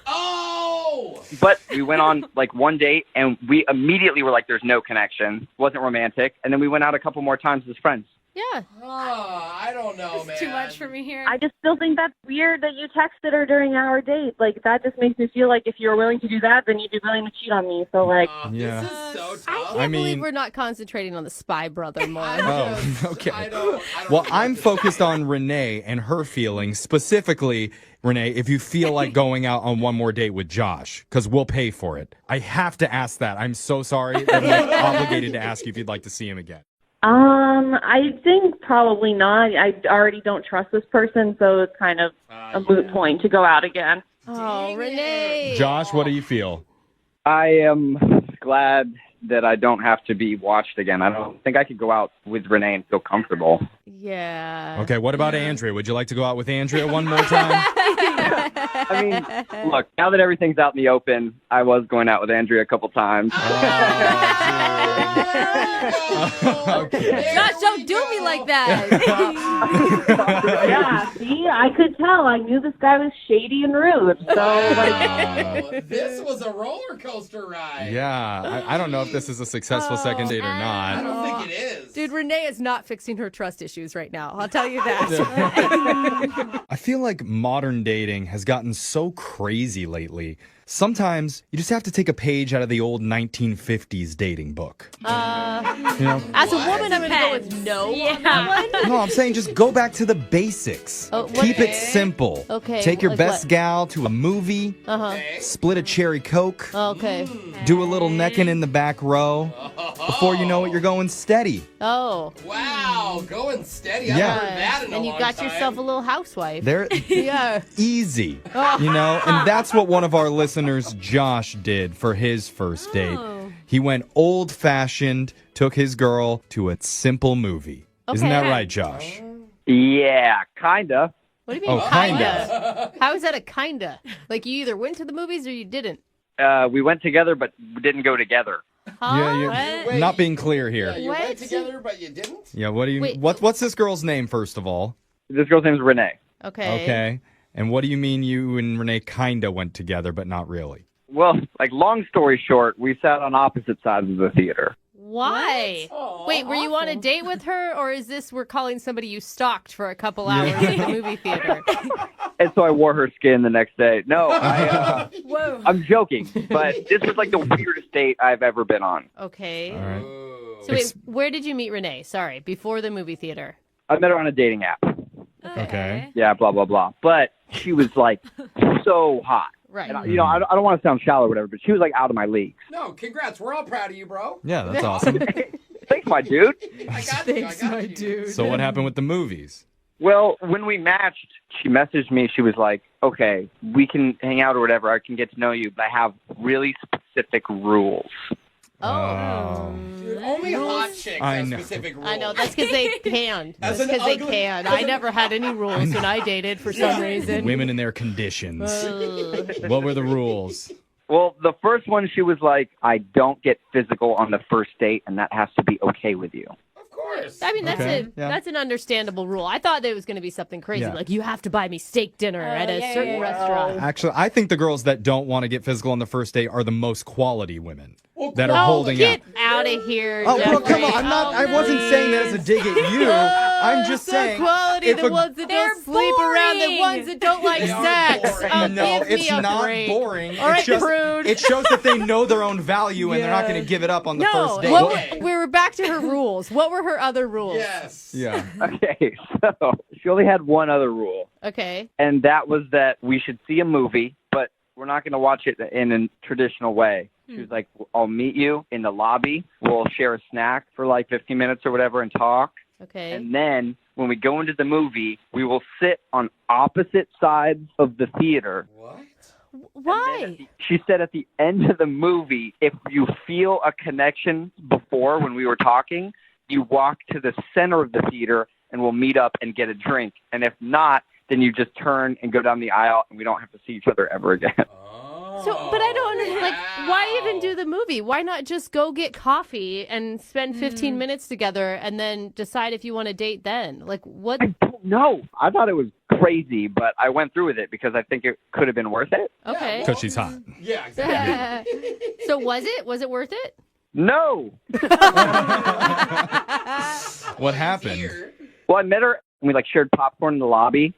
Oh! But we went on like one date and we immediately were like, there's no connection. Wasn't romantic. And then we went out a couple more times as friends. Yeah. I don't know, man. Too much for me here. I just still think that's weird that you texted her during our date. Like, that just makes me feel like if you're willing to do that, then you'd be willing to cheat on me. So, like... Yeah. This is so tough. I can't believe we're not concentrating on the spy brother more. Oh, okay. I don't Well, I'm focused on Renee and her feelings. Specifically, Renee, if you feel like going out on one more date with Josh, because we'll pay for it. I have to ask that. I'm so sorry that I'm obligated to ask you if you'd like to see him again. I think probably not. I already don't trust this person, so it's kind of a moot point to go out again. Oh, Renee. Josh, what do you feel? I am glad that I don't have to be watched again. I don't think I could go out with Renee and feel comfortable. Yeah. Okay, what about Andrea? Would you like to go out with Andrea one more time? I mean, look, now that everything's out in the open, I was going out with Andrea a couple times. Josh, don't do me like that. Yeah, see, I could tell. I knew this guy was shady and rude. So, this was a roller coaster ride. Yeah, I don't know if this is a successful second date or I not. don't think it is. Dude, Renee is not fixing her trust issues right now. I'll tell you that. I feel like modern dating has gotten so crazy lately. Sometimes you just have to take a page out of the old 1950s dating book. You know? As a woman, I'm going to go with no on that one. No, I'm saying just go back to the basics. Keep it simple. Okay, Take your like best what? gal to a movie. Split a cherry Coke. Okay. Do a little necking in the back row. Before you know it, you're going steady. Oh. Wow, going steady. I Yeah. haven't heard that in a And you long got time. yourself a little housewife. They're Yeah. easy, you know? And that's what one of our listeners, Josh, did for his first date. He went old-fashioned, took his girl to a simple movie. Isn't that right, Josh? Yeah, kinda. What do you mean, Oh, kinda? How is that a kinda? Like you either went to the movies or you didn't? We went together, but we didn't go together. Huh? Yeah, you're not being clear here. Yeah, you went together, but you didn't? Yeah, what do you Wait. what's this girl's name, first of all? This girl's name is Renee. Okay. Okay. And what do you mean you and Renee kinda went together, but not really? Well, like, long story short, we sat on opposite sides of the theater. Why? Wait, were you on a date with her, or is this we're calling somebody you stalked for a couple hours at the movie theater? And so I wore her skin the next day. No, Whoa. I'm joking, but this was like the weirdest date I've ever been on. Okay. All right. So wait, where did you meet Renee? Sorry, before the movie theater. I met her on a dating app. Okay. Yeah, blah, blah, blah. But she was like so hot. Right. And, you know, I don't want to sound shallow or whatever, but she was like out of my league. No, congrats. We're all proud of you, bro. Yeah, that's awesome. Thanks, my dude. I got you. I got you. dude. So what happened with the movies? Well, when we matched, she messaged me. She was like, okay, we can hang out or whatever. I can get to know you, but I have really specific rules. Oh. Dude, only hot chicks I have know. specific rules. I know, that's because they can. As That's an because they ugly- can. I never had any rules when I dated for some reason. Women and their conditions. Ugh. What were the rules? Well, the first one, she was like, I don't get physical on the first date, and that has to be okay with you. Of course. I mean, Okay, yeah. that's an understandable rule. I thought it was going to be something crazy, Yeah. like you have to buy me steak dinner at a certain restaurant. Actually, I think the girls that don't want to get physical on the first date are the most quality women that are Oh, holding get out. out of here! Oh, well, Jeffrey. come on. I wasn't saying that as a dig at you. I'm just the saying. quality, if the a- ones that They're don't sleep around, the boring. ones that don't like They are sex. boring. Oh, No, give me it's a not break. boring. All right, it's just, prude. it shows that they know their own value and they're not Yeah. going to give it up on the No, first date. what we were back to her rules. What were her other rules? Yes. Yeah. Okay, so she only had one other rule, Okay. and that was that we should see a movie, but we're not going to watch it in a traditional way. She was like, I'll meet you in the lobby. We'll share a snack for like 15 minutes or whatever and talk. Okay. And then when we go into the movie, we will sit on opposite sides of the theater. What? Why? She said at the end of the movie, if you feel a connection before when we were talking, you walk to the center of the theater and we'll meet up and get a drink. And if not, then you just turn and go down the aisle and we don't have to see each other ever again. So, but I don't understand. Like, why even do the movie? Why not just go get coffee and spend 15 minutes together and then decide if you want to date then? Like, what? I don't don't know. I thought it was crazy, but I went through with it because I think it could have been worth it. Okay. Because she's hot. Yeah, exactly. So was it? Was it worth it? No. What happened? Well, I met her and we shared popcorn in the lobby.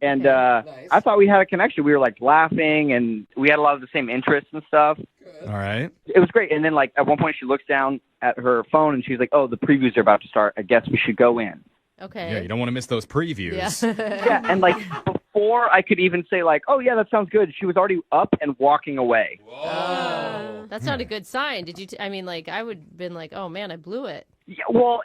And I thought we had a connection. We were laughing and we had a lot of the same interests and stuff. All right. It was great. And then at one point she looks down at her phone and she's like, "Oh, the previews are about to start. I guess we should go in." Okay. Yeah, you don't want to miss those previews. Yeah. Yeah, and before I could even say "Oh yeah, that sounds good," she was already up and walking away. Whoa. That's not a good sign. Did you? I would have been "Oh man, I blew it." Yeah, well,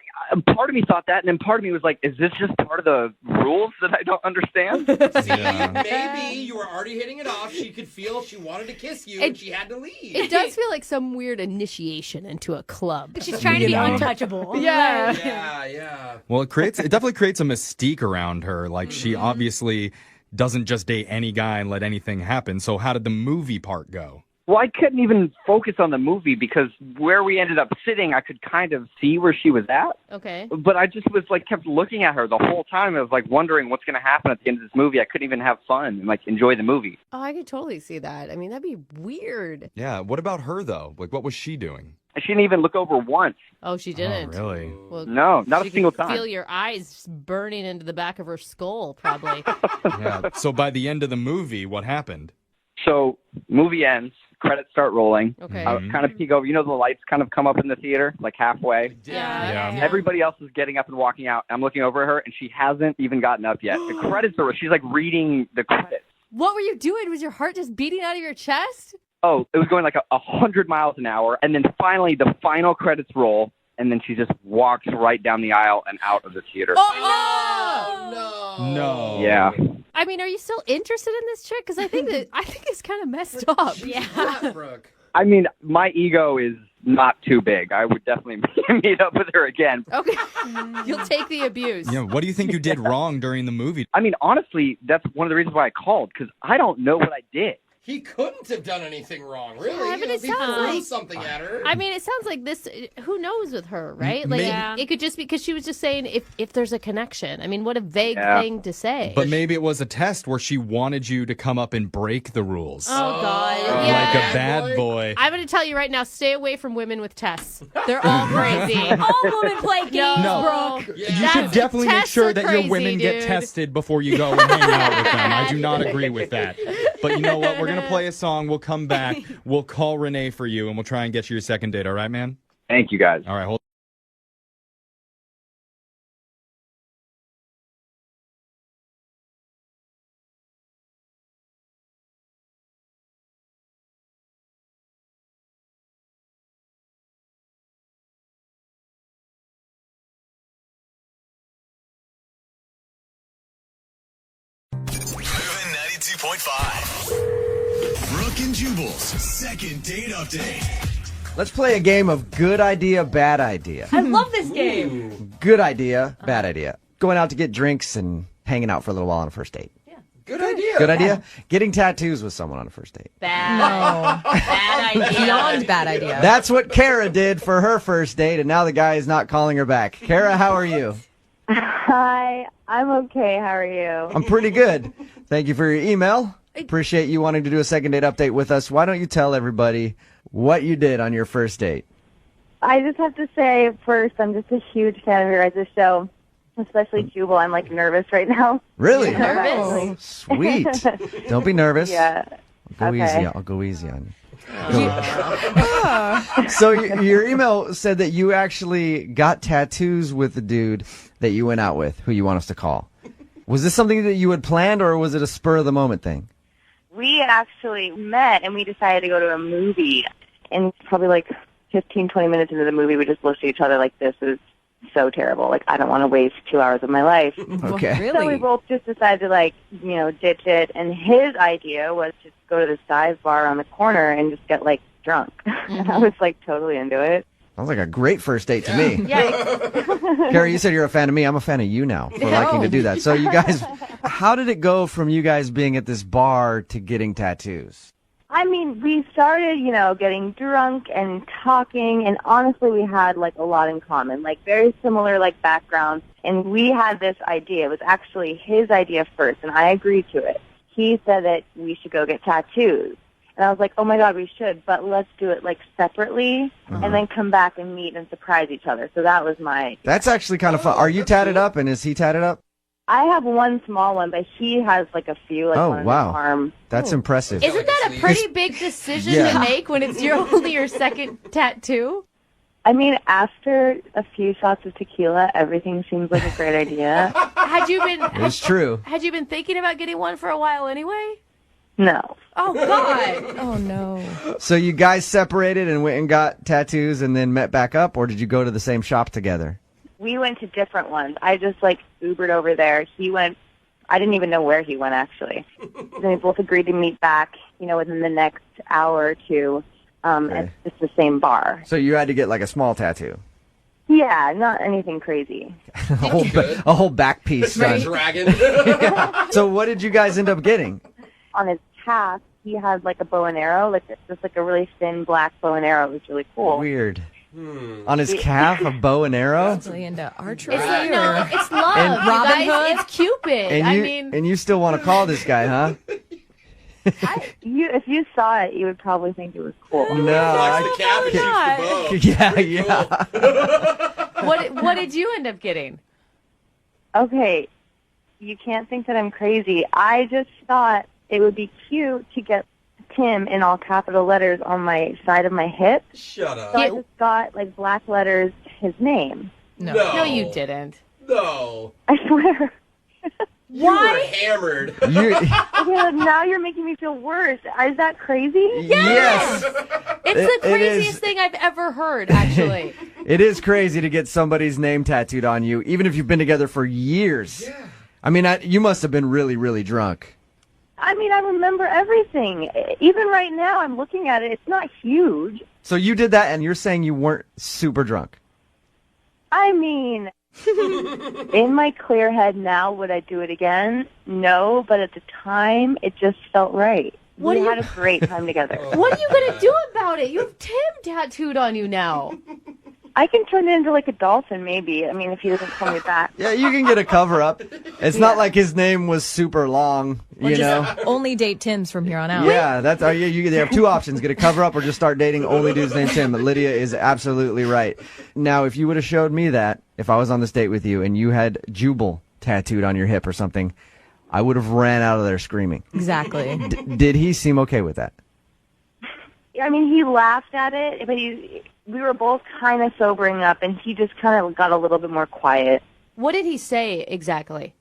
part of me thought that, and then part of me was "Is this just part of the rules that I don't understand?" Maybe you were already hitting it off. She could feel she wanted to kiss you, and she had to leave. It does feel like some weird initiation into a club. She's trying to be untouchable. Yeah. Yeah. Well, it definitely creates a mystique around her. She obviously doesn't just date any guy and let anything happen. So how did the movie part go? Well, I couldn't even focus on the movie because where we ended up sitting, I could kind of see where she was at. Okay. But I just was kept looking at her the whole time. I was wondering what's going to happen at the end of this movie. I couldn't even have fun and enjoy the movie. Oh, I could totally see that. I mean, that'd be weird. Yeah. What about her though? What was she doing? She didn't even look over once. Oh, she didn't. Oh, really? Well, no, not she a single could time. Feel your eyes burning into the back of her skull, probably. Yeah. So by the end of the movie, what happened? So movie ends. Credits start rolling. Okay. I kind of peek over. The lights kind of come up in the theater, halfway. Yeah. Everybody else is getting up and walking out. I'm looking over at her, and she hasn't even gotten up yet. The credits are. She's reading the credits. What were you doing? Was your heart just beating out of your chest? Oh, it was going 100 miles an hour, and then finally the final credits roll, and then she just walks right down the aisle and out of the theater. Oh no! No. Yeah. I mean, are you still interested in this chick? Because I think it's kind of messed up. Yeah, Brooke. I mean, my ego is not too big. I would definitely meet up with her again. Okay. You'll take the abuse. Yeah. What do you think you did wrong during the movie? I mean, honestly, that's one of the reasons why I called, because I don't know what I did. He couldn't have done anything wrong, really. Yeah, but it he sounds threw like something at her. I mean, it sounds like this. Who knows with her, right? Maybe. It could just be because she was just saying if there's a connection. I mean, what a vague thing to say. But maybe it was a test where she wanted you to come up and break the rules. Oh God! Like a bad boy. I'm going to tell you right now: stay away from women with tests. They're all crazy. All women play games, No. Brooke. You should definitely make sure that your women get tested before you go and hang out with them. I do not agree with that. But you know what? We're going to play a song. We'll come back. We'll call Renee for you, and we'll try and get you your second date. All right, man? Thank you, guys. All right, hold Moving 92.5. Brooke and Jubal's second date update. Let's play a game of good idea, bad idea. I love this game. Good idea, bad idea. Going out to get drinks and hanging out for a little while on a first date. Good idea. Good idea? Getting tattoos with someone on a first date. Bad. No. Bad idea. Beyond bad idea. That's what Kara did for her first date, and now the guy is not calling her back. Kara, how are you? Hi, I'm okay. How are you? I'm pretty good. Thank you for your email. Appreciate you wanting to do a second date update with us. Why don't you tell everybody what you did on your first date? I just have to say, first, I'm just a huge fan of your guys' show, especially Jubal. I'm nervous right now. Really? Nervous? Sweet. Don't be nervous. Yeah. I'll go easy on you. So your email said that you actually got tattoos with the dude that you went out with, who you want us to call. Was this something that you had planned, or was it a spur of the moment thing? We actually met, and we decided to go to a movie. And probably 15, 20 minutes into the movie, we just looked at each other this is so terrible. I don't want to waste 2 hours of my life. Okay. Really? So we both just decided to, ditch it. And his idea was to go to this dive bar on the corner and just get, drunk. And I was, totally into it. Sounds like a great first date to me. Yeah. Carrie, you said you're a fan of me. I'm a fan of you now for liking to do that. So you guys, how did it go from you guys being at this bar to getting tattoos? I mean, we started, getting drunk and talking, and honestly, we had, a lot in common, very similar, backgrounds. And we had this idea. It was actually his idea first, and I agreed to it. He said that we should go get tattoos. And I was like, oh, my God, we should, but let's do it, like, separately and then come back and meet and surprise each other. So that was my... That's actually kind of fun. Are you tatted up, and is he tatted up? I have one small one, but he has, like, a few, like, Oh, one on wow. his arm. That's impressive. Isn't that a pretty big decision to make when it's only your second tattoo? I mean, after a few shots of tequila, everything seems like a great idea. Had you been... It's true. Had you been thinking about getting one for a while anyway? No. Oh, God. Oh, no. So you guys separated and went and got tattoos and then met back up, or did you go to the same shop together? We went to different ones. I just, like, Ubered over there. He went... I didn't even know where he went, actually. Then we both agreed to meet back, within the next hour or two at just the same bar. So you had to get like a small tattoo. Yeah, not anything crazy. a whole back piece done. Dragon. So what did you guys end up getting? On his calf, he had like a bow and arrow, just like a really thin black bow and arrow. It was really cool. Weird. On his calf, a bow and arrow? Really into archery. It's love, And- you Robin guys. Hood? It's Cupid. And you still want to call this guy, huh? If you saw it, you would probably think it was cool. No. Flex the calf and shoots the bow. Yeah. What did you end up getting? Okay, you can't think that I'm crazy. I just thought it would be cute to get Tim in all capital letters on my side of my hip. Shut up. So I just got like black letters, his name. No, you didn't. No. I swear. You were hammered. Okay, now you're making me feel worse. Is that crazy? Yes. It's the craziest thing I've ever heard, actually. It is crazy to get somebody's name tattooed on you, even if you've been together for years. Yeah. I mean, you must have been really, really drunk. I mean, I remember everything. Even right now, I'm looking at it. It's not huge. So you did that, and you're saying you weren't super drunk? I mean, in my clear head now, would I do it again? No, but at the time, it just felt right. We had a great time together. What are you going to do about it? You have Tim tattooed on you now. I can turn it into like a dolphin, maybe. I mean, if he doesn't call me back. Yeah, you can get a cover-up. It's not like his name was super long, Or you know? just only date Tims from here on out. Yeah, that's you have two options: get a cover-up or just start dating only dudes named Tim. But Lydia is absolutely right. Now, if you would have showed me that, if I was on this date with you and you had Jubal tattooed on your hip or something, I would have ran out of there screaming. Exactly. Did he seem okay with that? I mean, he laughed at it, but we were both kind of sobering up, and he just kind of got a little bit more quiet. What did he say exactly?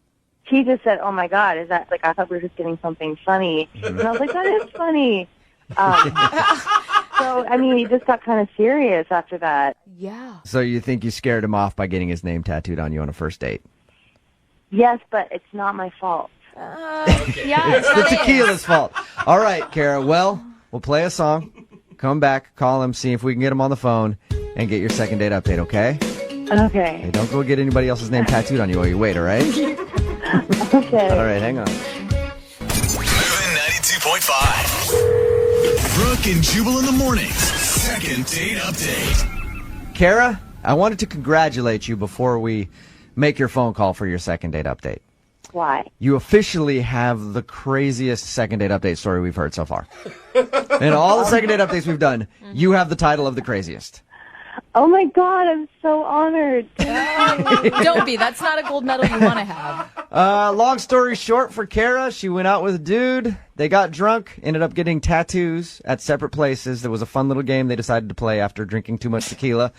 He just said, "Oh my God, is that like I thought we were just getting something funny?" And I was like, "That is funny." So I mean, he just got kind of serious after that. Yeah. So you think you scared him off by getting his name tattooed on you on a first date? Yes, but it's not my fault. Yeah, It's the tequila's fault. All right, Kara. Well, we'll play a song. Come back, call him, see if we can get him on the phone, and get your second date update, okay? Okay. Hey, don't go get anybody else's name tattooed on you while you wait, all right? Okay. All right, hang on. Moving 92.5. Brooke and Jubal in the mornings. Second date update. Kara, I wanted to congratulate you before we make your phone call for your second date update. Why? You officially have the craziest second date update story we've heard so far. In all the second date updates we've done, you have the title of the craziest. Oh my God, I'm so honored. Don't be. That's not a gold medal you want to have. Long story short for Kara, she went out with a dude. They got drunk, ended up getting tattoos at separate places. There was a fun little game they decided to play after drinking too much tequila.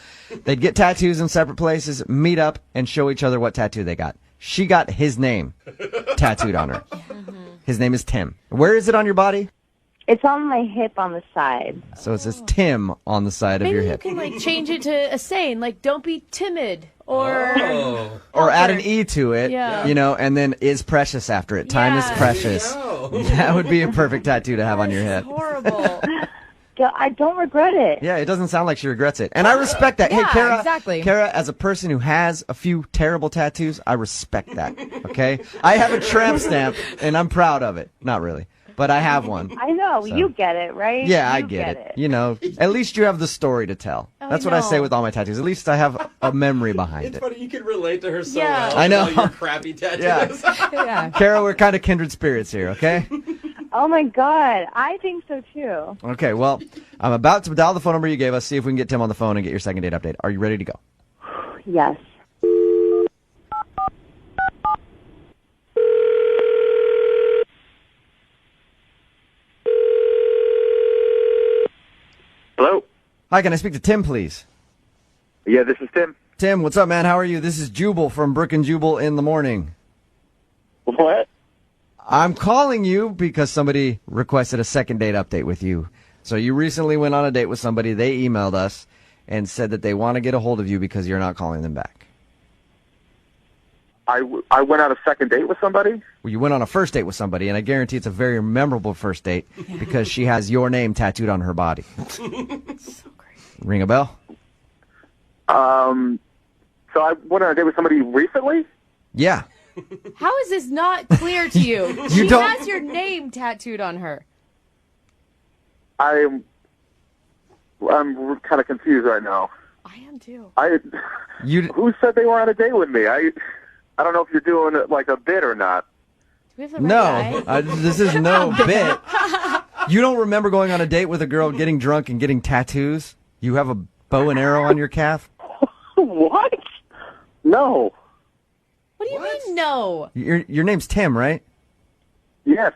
They'd get tattoos in separate places, meet up, and show each other what tattoo they got. She got his name tattooed on her. His name is Tim. Where is it on your body? It's on my hip on the side. So it says Tim on the side of Maybe your you hip. can like change it to a saying, like "Don't be timid," or Or add an E to it, Yeah. you know, and then is precious after it. Time is precious. That would be a perfect tattoo to have on your hip. horrible. Yeah, I don't regret it. Yeah, it doesn't sound like she regrets it. And I respect that. Yeah, hey, Kara, exactly. Kara, as a person who has a few terrible tattoos, I respect that, okay? I have a tramp stamp, and I'm proud of it. Not really, but I have one. I know. So. You get it, right? Yeah, I You get it. You know, at least you have the story to tell. That's what I say with all my tattoos. At least I have a memory behind It's it. funny, you can relate to her so Yeah. well. I know. All your crappy tattoos. Yeah. Kara, we're kind of kindred spirits here, okay? Oh my God, I think so too. Okay, well, I'm about to dial the phone number you gave us, see if we can get Tim on the phone and get your second date update. Are you ready to go? Yes. Hello? Hi, can I speak to Tim, please? Yeah, this is Tim. Tim, what's up, man? How are you? This is Jubal from Brooke and Jubal in the morning. What? I'm calling you because somebody requested a second date update with you. So you recently went on a date with somebody. They emailed us and said that they want to get a hold of you because you're not calling them back. I went on a second date with somebody? Well, you went on a first date with somebody, and I guarantee it's a very memorable first date because she has your name tattooed on her body. So great. Ring a bell? So I went on a date with somebody recently? Yeah. How is this not clear to you? She has your name tattooed on her. I'm kind of confused right now. I am too. Who said they were on a date with me? I don't know if you're doing like a bit or not. Do we have the right guy? This is no bit. You don't remember going on a date with a girl, getting drunk, and getting tattoos? You have a bow and arrow on your calf? What? No. What do you mean no? Your name's Tim, right? Yes.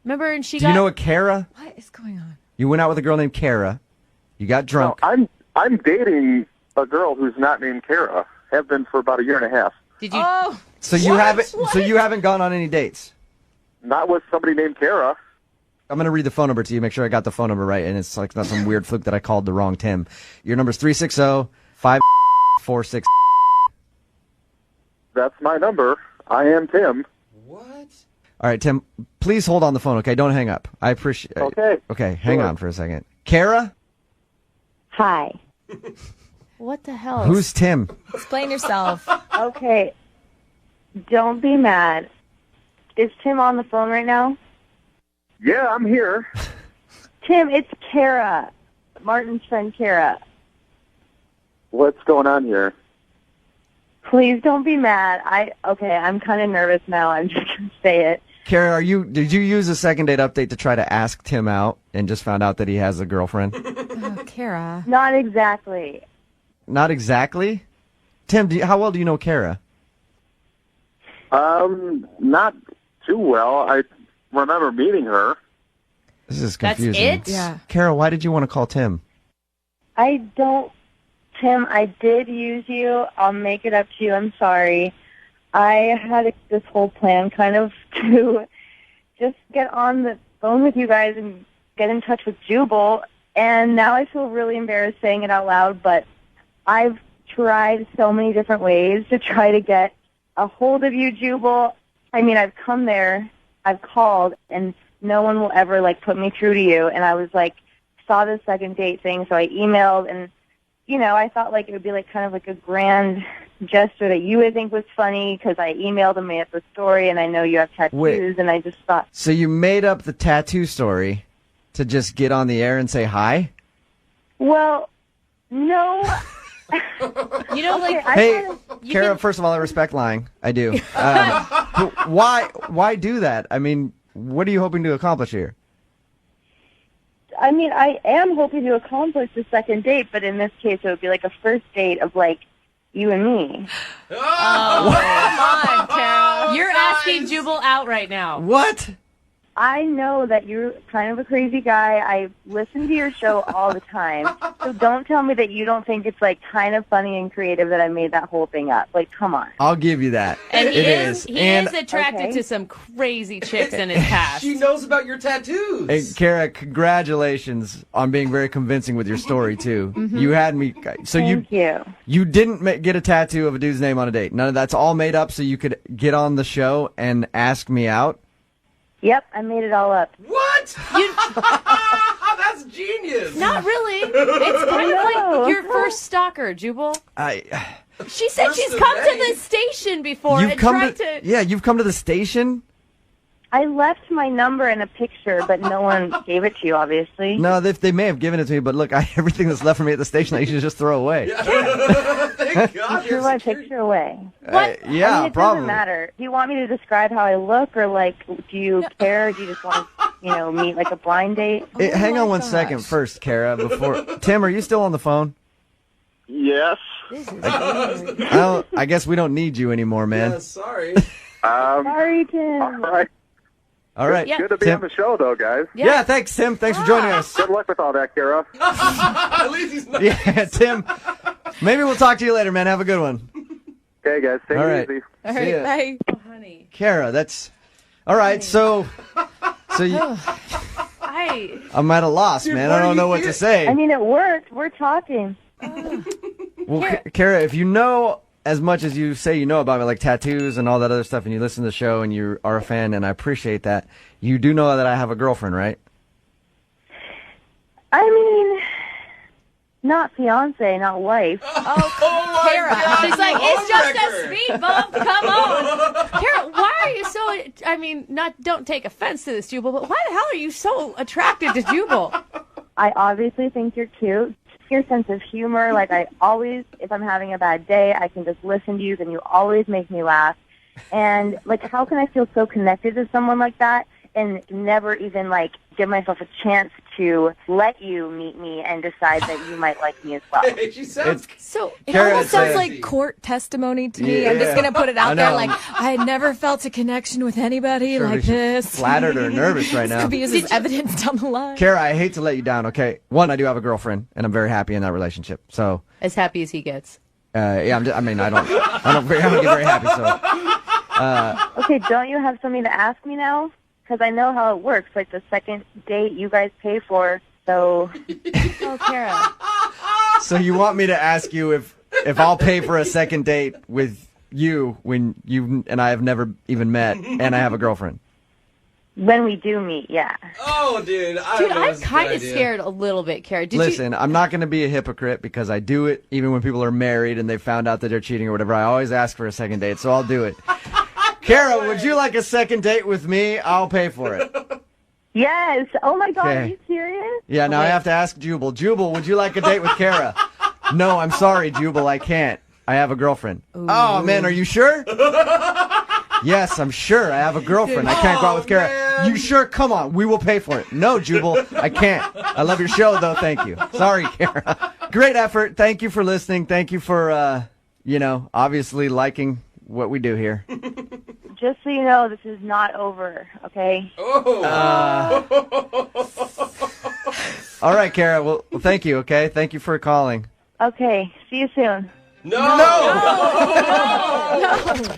Remember, and she Do got... you know a Kara? What is going on? You went out with a girl named Kara. You got drunk. No, I'm dating a girl who's not named Kara. Have been for about a year and a half. Did you? So you haven't. So you haven't gone on any dates. Not with somebody named Kara. I'm gonna read the phone number to you. Make sure I got the phone number right, and it's like not some weird fluke that I called the wrong Tim. Your number's 360-546. That's my number. I am Tim. What? All right, Tim. Please hold on the phone. Okay, don't hang up. I appreciate. Okay. Okay, hang on for a second. Kara, Hi. What the hell? who's Tim? Explain yourself. Okay. Don't be mad. Is Tim on the phone right now? Yeah, I'm here. Tim, it's Kara. Martin's friend Kara. What's going on here? Please don't be mad. I'm kind of nervous now. I'm just going to say it. Kara, did you use a second date update to try to ask Tim out and just found out that he has a girlfriend? Oh, Kara. Not exactly. Not exactly. Tim, how well do you know Kara? Not too well. I remember meeting her. This is That's confusing. it? Yeah. Kara, why did you want to call Tim? Tim, I did use you. I'll make it up to you. I'm sorry. I had this whole plan kind of to just get on the phone with you guys and get in touch with Jubal. And now I feel really embarrassed saying it out loud, but I've tried so many different ways to try to get a hold of you, Jubal. I mean, I've come there, I've called, and no one will ever, put me through to you. And I was, saw the second date thing, so I emailed, and, I thought, it would be, kind of a grand gesture that you would think was funny, because I emailed and made up the story, and I know you have tattoos, Wait. and I just thought... So you made up the tattoo story to just get on the air and say hi? Well, no... Hey, Kara, first of all, I respect lying. I do. But why do that? I mean, what are you hoping to accomplish here? I mean, I am hoping to accomplish the second date, but in this case, it would be a first date of, you and me. Oh, come on, Kara. You're asking Jubal out right now. What? I know that you're kind of a crazy guy. I listen to your show all the time. So don't tell me that you don't think it's kind of funny and creative that I made that whole thing up. Come on. I'll give you that. And he is And attracted to some crazy chicks in his past. She knows about your tattoos. Hey, Kara, congratulations on being very convincing with your story too. Mhm. You had me. So Thank you. You didn't get a tattoo of a dude's name on a date. None of that's all made up so you could get on the show and ask me out. Yep, I made it all up. What? That's genius. Not really. It's kind of like your first stalker, Jubal. She said she's come to the station before and tried to... Yeah, you've come to the station? I left my number in a picture, but no one gave it to you, obviously. No, they may have given it to me, but look, everything that's left for me at the station, I should just throw away. Thank God. You threw my picture away. What? Yeah, I mean, it probably. doesn't matter. Do you want me to describe how I look, or like, do you care? Or do you just want to, meet like a blind date? Hang on one second first, Kara. Before Tim, are you still on the phone? Yes. I guess we don't need you anymore, man. Yeah, sorry. Sorry, Tim. All right. Good to be on the show, though, guys. Yeah, thanks, Tim. Thanks for joining us. Good luck with all that, Kara. At least he's not. Yeah, Tim. Maybe we'll talk to you later, man. Have a good one. Okay, guys. Take All it right. easy. All See right, ya. bye. Oh, honey. Kara, that's all right. So you, I'm at a loss, Dude, man. what I are don't you know what to say. I mean, it worked. We're talking. Well, Kara, if you know as much as you say you know about me, like tattoos and all that other stuff, and you listen to the show and you are a fan, and I appreciate that, you do know that I have a girlfriend, right? I mean, not fiance, not wife. Oh, Kara. She's like, it's just a speed bump. Come on. Kara, why are you so, don't take offense to this, Jubal, but why the hell are you so attracted to Jubal? I obviously think you're cute. Your sense of humor, like I always, if I'm having a bad day, I can just listen to you, and you always make me laugh. And like, how can I feel so connected to someone like that and never even like give myself a chance to let you meet me and decide that you might like me as well? She sounds so. It Kara, almost it's sounds a- like court testimony to me. Yeah. I'm just gonna put it I out there. know. Like I had never felt a connection with anybody Sure, like she's this. flattered or nervous right now. This could be used as evidence down the line. Kara, I hate to let you down, okay? One, I do have a girlfriend, and I'm very happy in that relationship. So, As happy as he gets. yeah, I don't get very happy, so. Okay, don't you have something to ask me now? Because I know how it works. Like the second date you guys pay for, so. Oh, Kara. So you want me to ask you if I'll pay for a second date with you when you and I have never even met, and I have a girlfriend? When we do meet, yeah. Oh, dude. I'm kind of scared a little bit, Kara. Listen, I'm not going to be a hypocrite because I do it even when people are married and they found out that they're cheating or whatever. I always ask for a second date, so I'll do it. Kara, would you like a second date with me? I'll pay for it. Yes. Oh my God, Okay. are you serious? Yeah, now I have to ask Jubal. Jubal, would you like a date with Kara? No, I'm sorry, Jubal, I can't. I have a girlfriend. Oh, man, are you sure? Yes, I'm sure. I have a girlfriend. I can't go out with Kara. You sure? Come on, we will pay for it. No, Jubal, I can't. I love your show, though. Thank you. Sorry, Kara. Great effort. Thank you for listening. Thank you for, obviously liking what we do here. Just so you know, this is not over, okay? All right, Kara. Well, thank you, okay? Thank you for calling. Okay, see you soon. No!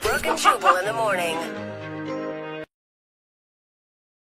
Brooke and Jubal in the morning.